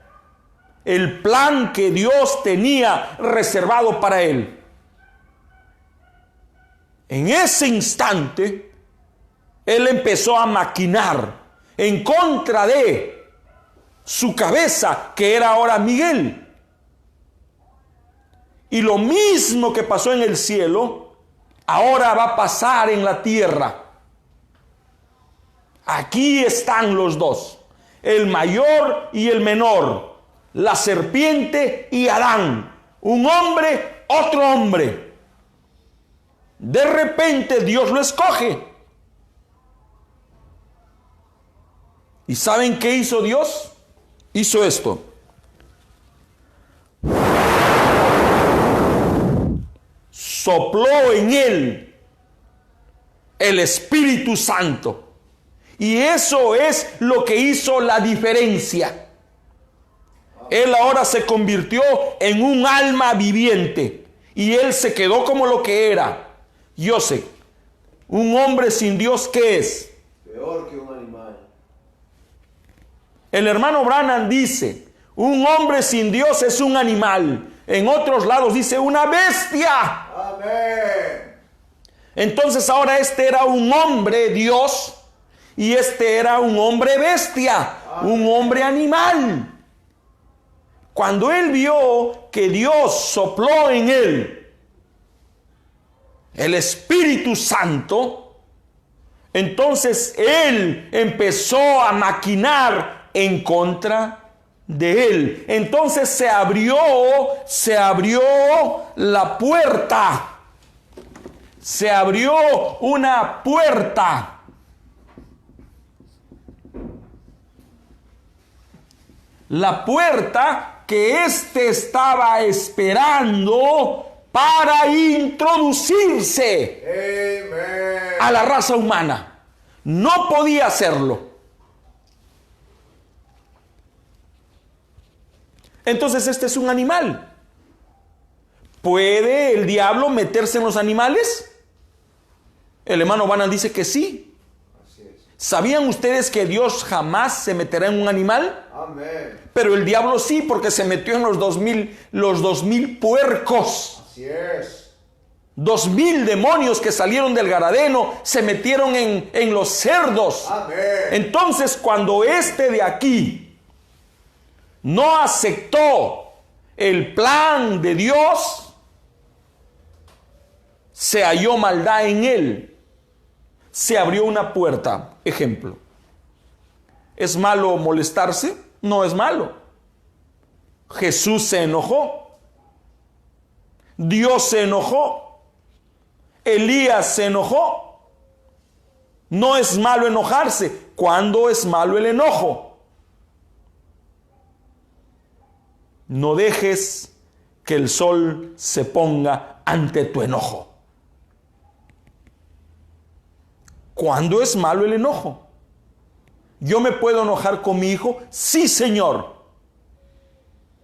el plan que Dios tenía reservado para él. En ese instante, él empezó a maquinar en contra de su cabeza, que era ahora Miguel. Y lo mismo que pasó en el cielo, ahora va a pasar en la tierra. Aquí están los dos, el mayor y el menor. la serpiente y Adán. Un hombre, otro hombre. De repente Dios lo escoge. ¿Y saben qué hizo Dios? Hizo esto. Sopló en él el Espíritu Santo. Y eso es lo que hizo la diferencia. Él ahora se convirtió en un alma viviente. Y él se quedó como lo que era. Yo sé, un hombre sin Dios, ¿qué es? Peor que un animal. El hermano Branham dice, un hombre sin Dios es un animal. En otros lados dice, una bestia. Amén. Entonces ahora este era un hombre Dios y este era un hombre bestia, un hombre animal. Cuando él vio que Dios sopló en él el Espíritu Santo, entonces él empezó a maquinar en contra de él. Entonces se abrió la puerta. Se abrió una puerta. La puerta que éste estaba esperando para introducirse Amén. a la raza humana. No podía hacerlo. Entonces este es un animal. ¿Puede el diablo meterse en los animales? El hermano Branham dice que sí. Así es. ¿Sabían ustedes que Dios jamás se meterá en un animal? Amén. Pero el diablo sí, porque se metió en los 2000 puercos. Así es. 2000 demonios que salieron del Garadeno se metieron en los cerdos. Amén. Entonces, cuando este de aquí no aceptó el plan de Dios, se halló maldad en él. Se abrió una puerta. Ejemplo. ¿Es malo molestarse? No es malo. Jesús se enojó. Dios se enojó. Elías se enojó. No es malo enojarse. ¿Cuándo es malo el enojo? No dejes que el sol se ponga ante tu enojo. ¿Cuándo es malo el enojo? ¿Yo me puedo enojar con mi hijo? Sí, Señor.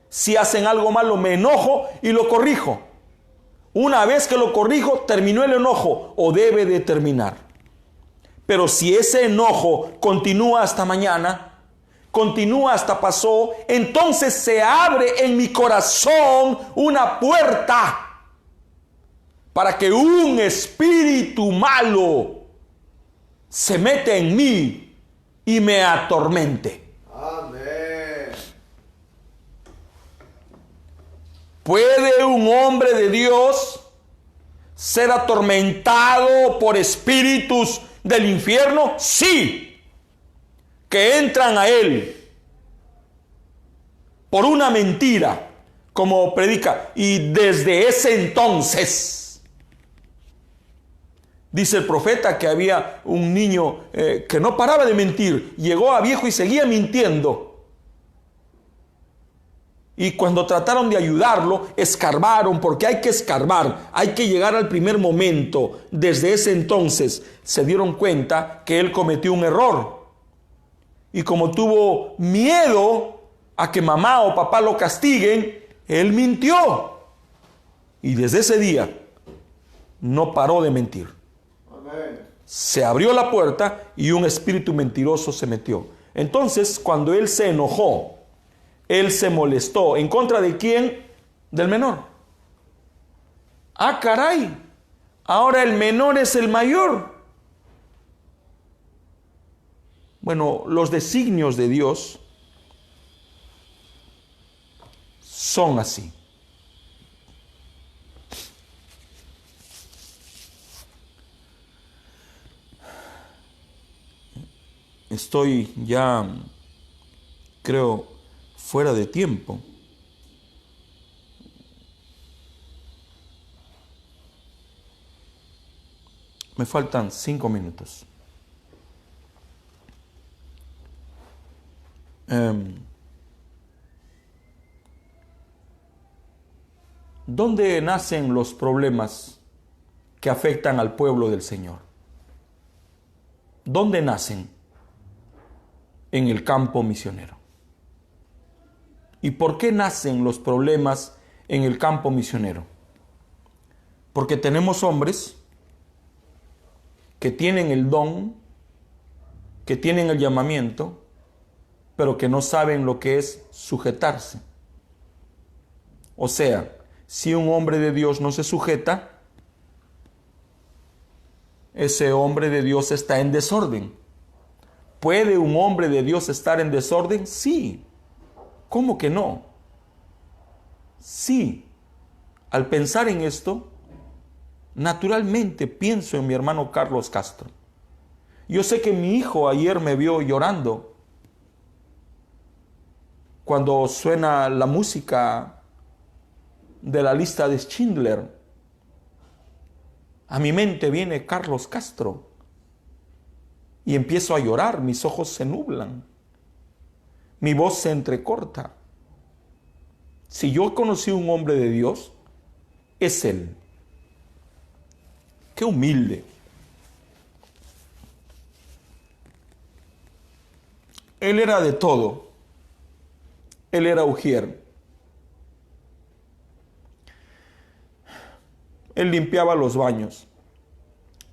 Si hacen algo malo, me enojo y lo corrijo. Una vez que lo corrijo, terminó el enojo o debe de terminar. Pero si ese enojo continúa hasta mañana, continúa hasta pasó, entonces se abre en mi corazón una puerta para que un espíritu malo se mete en mí y me atormente. Amén. ¿Puede un hombre de Dios ser atormentado por espíritus del infierno? Sí, que entran a él por una mentira, como predica, y desde ese entonces dice el profeta que había un niño que no paraba de mentir, llegó a viejo y seguía mintiendo. Y cuando trataron de ayudarlo, escarbaron, porque hay que escarbar, hay que llegar al primer momento. Desde ese entonces se dieron cuenta que él cometió un error. Y como tuvo miedo a que mamá o papá lo castiguen, él mintió. Y desde ese día no paró de mentir. Se abrió la puerta y un espíritu mentiroso se metió. Entonces, cuando él se enojó, él se molestó. ¿En contra de quién? Del menor. Ah, caray. Ahora el menor es el mayor. Bueno, los designios de Dios son así. Estoy ya, creo, fuera de tiempo. Me faltan 5 minutos. ¿Dónde nacen los problemas que afectan al pueblo del Señor? ¿Dónde nacen? En el campo misionero. ¿Y por qué nacen los problemas en el campo misionero? Porque tenemos hombres que tienen el don, que tienen el llamamiento, pero que no saben lo que es sujetarse. O sea, si un hombre de Dios no se sujeta, ese hombre de Dios está en desorden. ¿Puede un hombre de Dios estar en desorden? Sí. ¿Cómo que no? Sí. Al pensar en esto, naturalmente pienso en mi hermano Carlos Castro. Yo sé que mi hijo ayer me vio llorando cuando suena la música de la lista de Schindler. A mi mente viene Carlos Castro y empiezo a llorar, mis ojos se nublan, mi voz se entrecorta. Si yo conocí a un hombre de Dios, es él. Qué humilde. Él era de todo. Él era ujier. Él limpiaba los baños,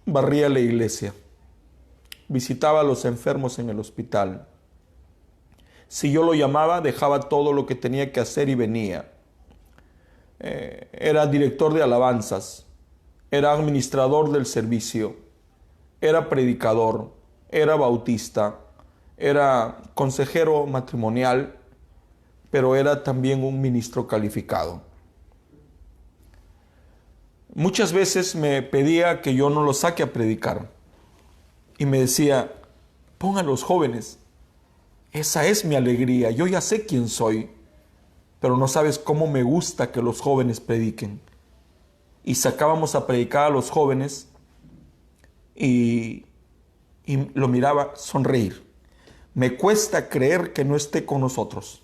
barría la iglesia, visitaba a los enfermos en el hospital. Si yo lo llamaba, dejaba todo lo que tenía que hacer y venía. Era director de alabanzas, era administrador del servicio, era predicador, era bautista, era consejero matrimonial, pero era también un ministro calificado. Muchas veces me pedía que yo no lo saque a predicar y me decía, pon a los jóvenes, esa es mi alegría, yo ya sé quién soy, pero no sabes cómo me gusta que los jóvenes prediquen. Y sacábamos a predicar a los jóvenes y lo miraba sonreír. Me cuesta creer que no esté con nosotros.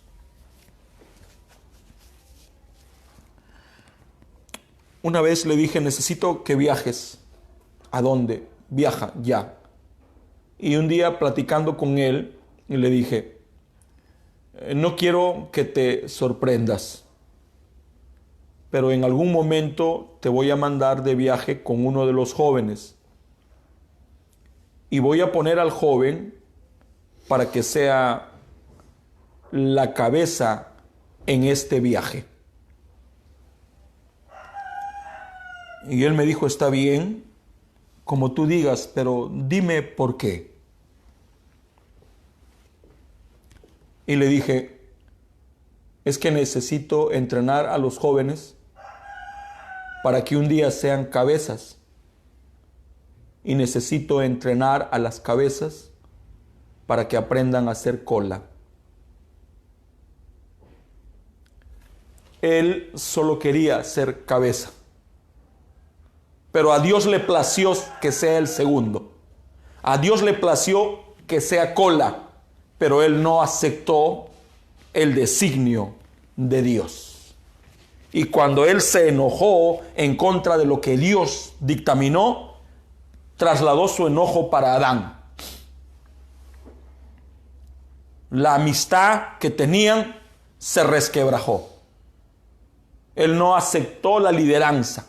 Una vez le dije, necesito que viajes. ¿A dónde? Viaja, ya. Y un día platicando con él, le dije, no quiero que te sorprendas, pero en algún momento te voy a mandar de viaje con uno de los jóvenes. Y voy a poner al joven para que sea la cabeza en este viaje. Y él me dijo, está bien, como tú digas, pero dime por qué. Y le dije, es que necesito entrenar a los jóvenes para que un día sean cabezas. Y necesito entrenar a las cabezas para que aprendan a hacer cola. Él solo quería ser cabeza. Pero a Dios le plació que sea el segundo. A Dios le plació que sea cola. Pero él no aceptó el designio de Dios. Y cuando él se enojó en contra de lo que Dios dictaminó, trasladó su enojo para Adán. La amistad que tenían se resquebrajó. Él no aceptó la lideranza.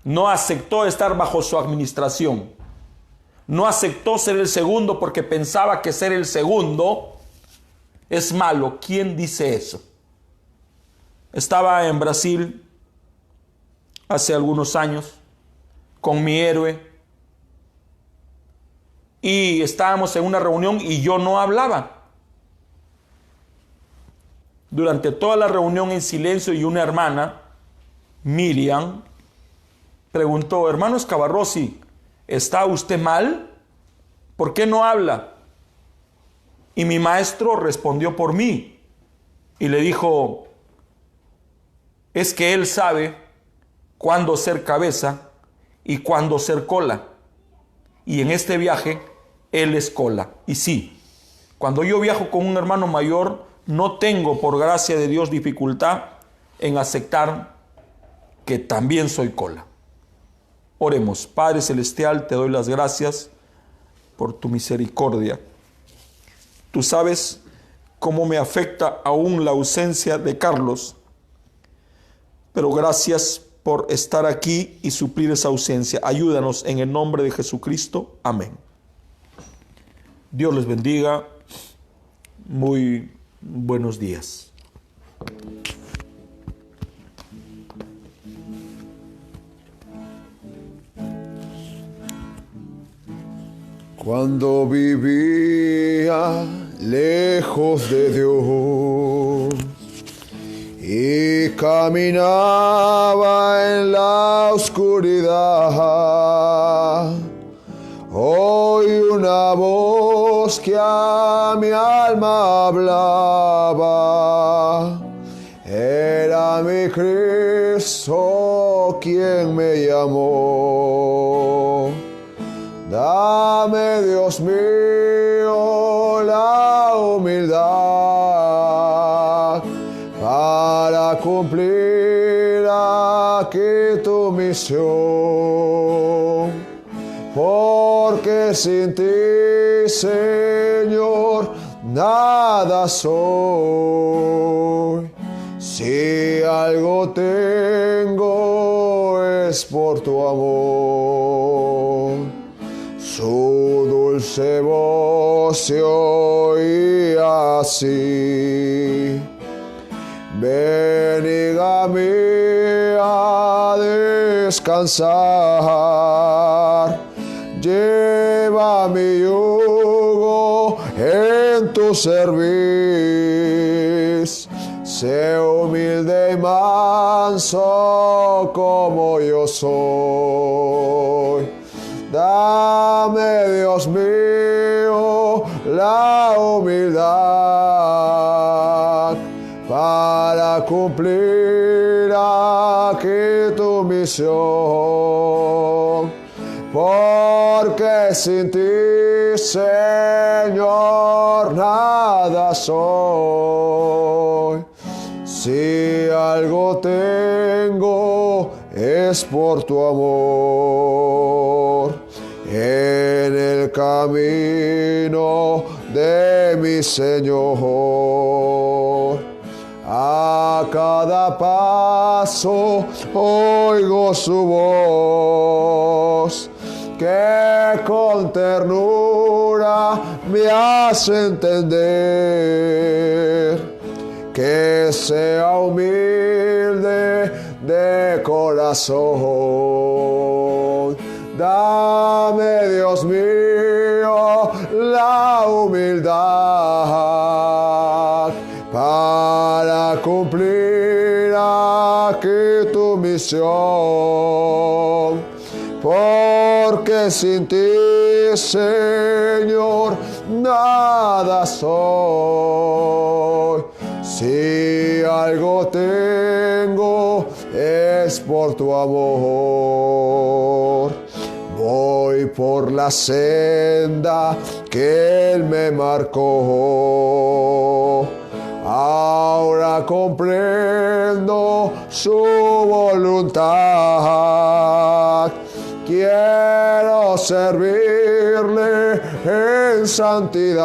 No aceptó estar bajo su administración. No aceptó ser el segundo porque pensaba que ser el segundo es malo. ¿Quién dice eso? Estaba en Brasil hace algunos años con mi héroe y estábamos en una reunión y yo no hablaba. Durante toda la reunión en silencio, y una hermana, Miriam, preguntó, hermano Escabarrosi, ¿está usted mal? ¿Por qué no habla? Y mi maestro respondió por mí y le dijo, es que él sabe cuándo ser cabeza y cuándo ser cola. Y en este viaje, él es cola. Y sí, cuando yo viajo con un hermano mayor, no tengo, por gracia de Dios, dificultad en aceptar que también soy cola. Oremos. Padre Celestial, te doy las gracias por tu misericordia. Tú sabes cómo me afecta aún la ausencia de Carlos, pero gracias por estar aquí y suplir esa ausencia. Ayúdanos en el nombre de Jesucristo. Amén. Dios les bendiga. Muy buenos días. Cuando vivía lejos de Dios y caminaba en la oscuridad, oí una voz que a mi alma hablaba. Era mi Cristo quien me llamó. Dame, Dios mío, la humildad para cumplir aquí tu misión. Porque sin ti, Señor, nada soy. Si algo tengo es por tu amor. Su dulce voz se oía así: ven, hija mía, a descansar. Lleva mi yugo en tu cerviz. Sé humilde y manso como yo soy. Dame, Dios mío, la humildad para cumplir aquí tu misión. Porque sin ti, Señor, nada soy. Si algo tengo es por tu amor. En el camino de mi Señor, a cada paso oigo su voz, que con ternura me hace entender que sea humilde de corazón. Dame, Dios mío, la humildad para cumplir aquí tu misión. Porque sin ti, Señor, nada soy. Si algo tengo es por tu amor. Voy por la senda que Él me marcó. Ahora comprendo su voluntad. Quiero servirle en santidad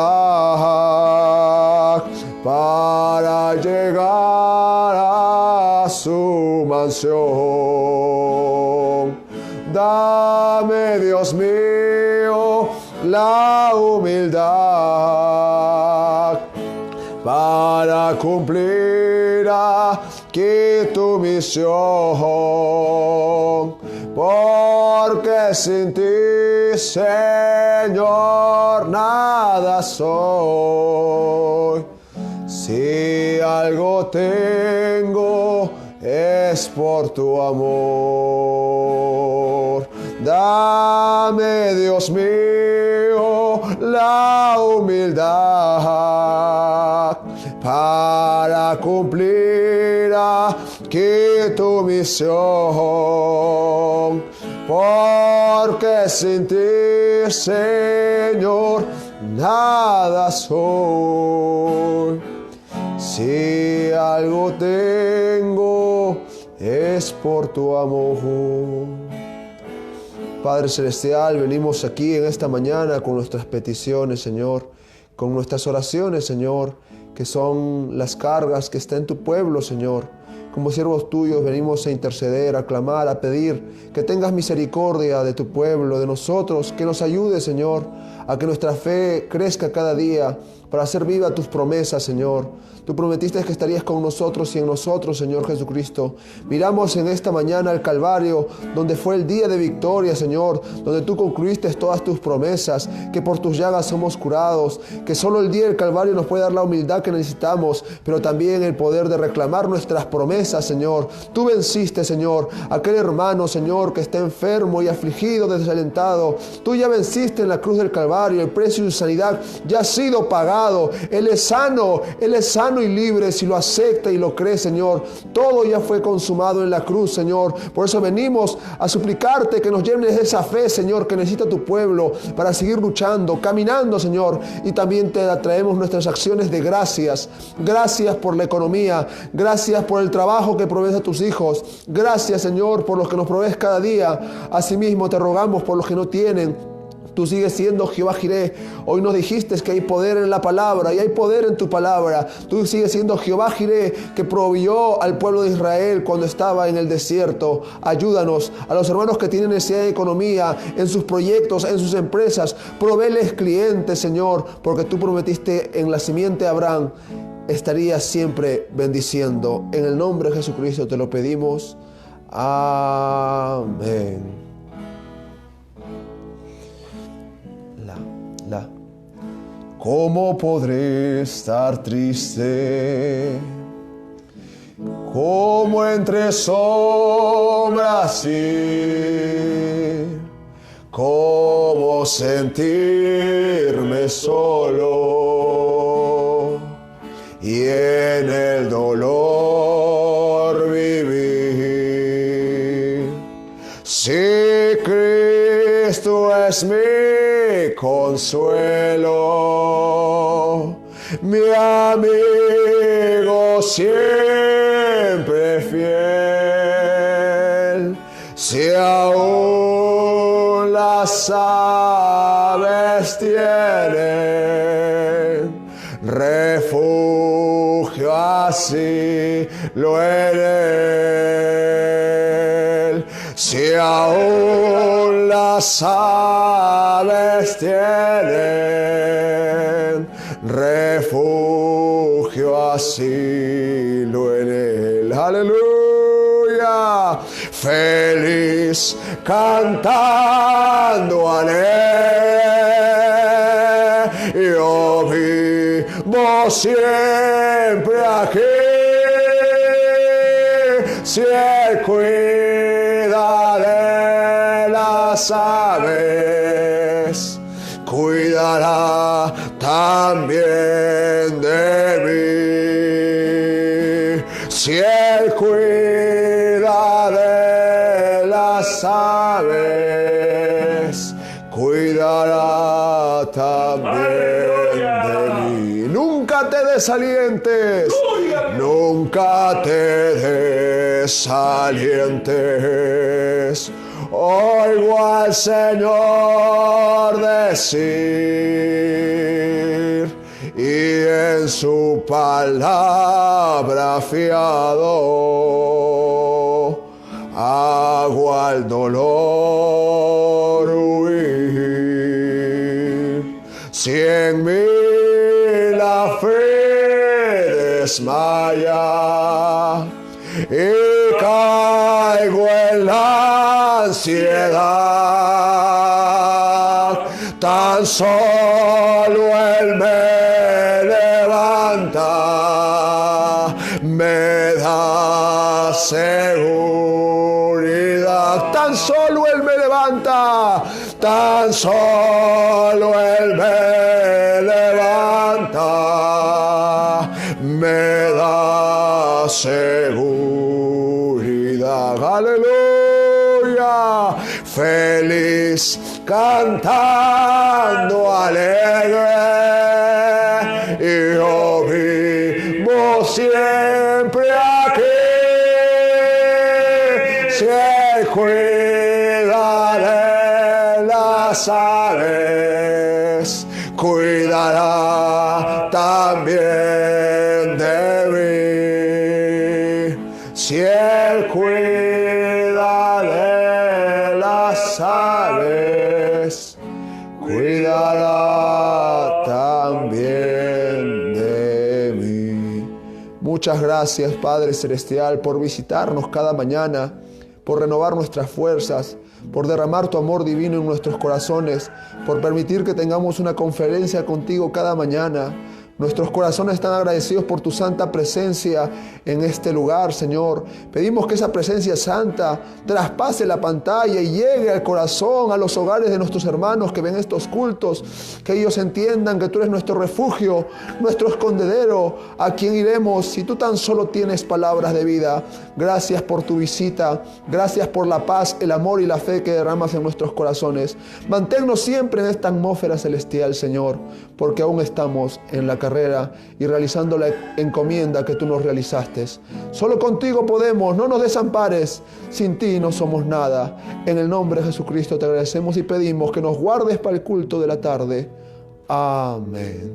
para llegar a su mansión. Dame, Dios mío, la humildad para cumplir aquí tu misión. Porque sin ti, Señor, nada soy. Si algo tengo es por tu amor. Dame, Dios mío, la humildad a cumplir aquí tu misión, porque sin ti, Señor, nada soy. Si algo tengo, es por tu amor. Padre Celestial, venimos aquí en esta mañana con nuestras peticiones, Señor, con nuestras oraciones, Señor, que son las cargas que está en tu pueblo, Señor. Como siervos tuyos venimos a interceder, a clamar, a pedir que tengas misericordia de tu pueblo, de nosotros, que nos ayude, Señor, a que nuestra fe crezca cada día para hacer viva tus promesas, Señor. Tú prometiste que estarías con nosotros y en nosotros, Señor Jesucristo. Miramos en esta mañana al Calvario, donde fue el día de victoria, Señor, donde tú concluiste todas tus promesas, que por tus llagas somos curados, que solo el día del Calvario nos puede dar la humildad que necesitamos, pero también el poder de reclamar nuestras promesas, Señor. Tú venciste, Señor, aquel hermano, Señor, que está enfermo y afligido, desalentado. Tú ya venciste en la cruz del Calvario, el precio de su sanidad ya ha sido pagado. Él es sano y libre si lo acepta y lo cree, Señor. Todo ya fue consumado en la cruz, Señor. Por eso venimos a suplicarte que nos llenes de esa fe, Señor, que necesita tu pueblo para seguir luchando, caminando, Señor. Y también te traemos nuestras acciones de gracias. Gracias por la economía. Gracias por el trabajo que provees a tus hijos. Gracias, Señor, por los que nos provees cada día. Asimismo, te rogamos por los que no tienen. Tú sigues siendo Jehová Jireh. Hoy nos dijiste que hay poder en la palabra y hay poder en tu palabra. Tú sigues siendo Jehová Jireh, que proveyó al pueblo de Israel cuando estaba en el desierto. Ayúdanos a los hermanos que tienen necesidad de economía en sus proyectos, en sus empresas. Provéeles clientes, Señor, porque tú prometiste en la simiente de Abraham estarías siempre bendiciendo. En el nombre de Jesucristo te lo pedimos. Amén. ¿Cómo podré estar triste? ¿Cómo entre sombras ir? ¿Cómo sentirme solo y en el dolor vivir? Si Cristo es mi consuelo, mi amigo siempre fiel, si aún las aves tienen refugio, así lo en él, si aún las aves tienen refugio, asilo en él. Aleluya. Feliz cantando a él. Yo vivo siempre aquí. Si él cuida de las aves, cuidará también de mí. Si él cuida de las aves, cuidará también de mí. Nunca te desalientes. Nunca te desalientes. Oigo al Señor decir, y en su palabra fiado, hago al dolor huir. Si en mí la fe desmaya y caigo en la ansiedad, tan solo Él me levanta, me da seguridad. Tan solo Él me levanta, tan solo Él me levanta, me da seguridad. Aleluya. Feliz cantando alegre. Y yo vivo siempre aquí. Si Él cuida de las aves, cuidará también de mí. Si Él cuida de las aves, cuidará también de mí. Muchas gracias, Padre Celestial, por visitarnos cada mañana, por renovar nuestras fuerzas, por derramar tu amor divino en nuestros corazones, por permitir que tengamos una conferencia contigo cada mañana. Nuestros corazones están agradecidos por tu santa presencia en este lugar, Señor. Pedimos que esa presencia santa traspase la pantalla y llegue al corazón, a los hogares de nuestros hermanos que ven estos cultos, que ellos entiendan que tú eres nuestro refugio, nuestro escondedero, a quien iremos si tú tan solo tienes palabras de vida. Gracias por tu visita, gracias por la paz, el amor y la fe que derramas en nuestros corazones. Manténnos siempre en esta atmósfera celestial, Señor, porque aún estamos en la carrera y realizando la encomienda que tú nos realizaste. Solo contigo podemos, no nos desampares. Sin ti no somos nada. En el nombre de Jesucristo te agradecemos y pedimos que nos guardes para el culto de la tarde. Amén.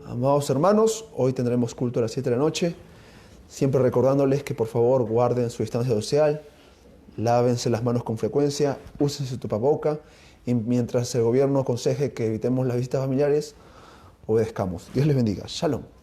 Amados hermanos, hoy tendremos culto a las 7 de la noche. Siempre recordándoles que por favor guarden su distancia social, lávense las manos con frecuencia, usen su tapaboca y mientras el gobierno aconseje que evitemos las visitas familiares, obedezcamos. Dios les bendiga. Shalom.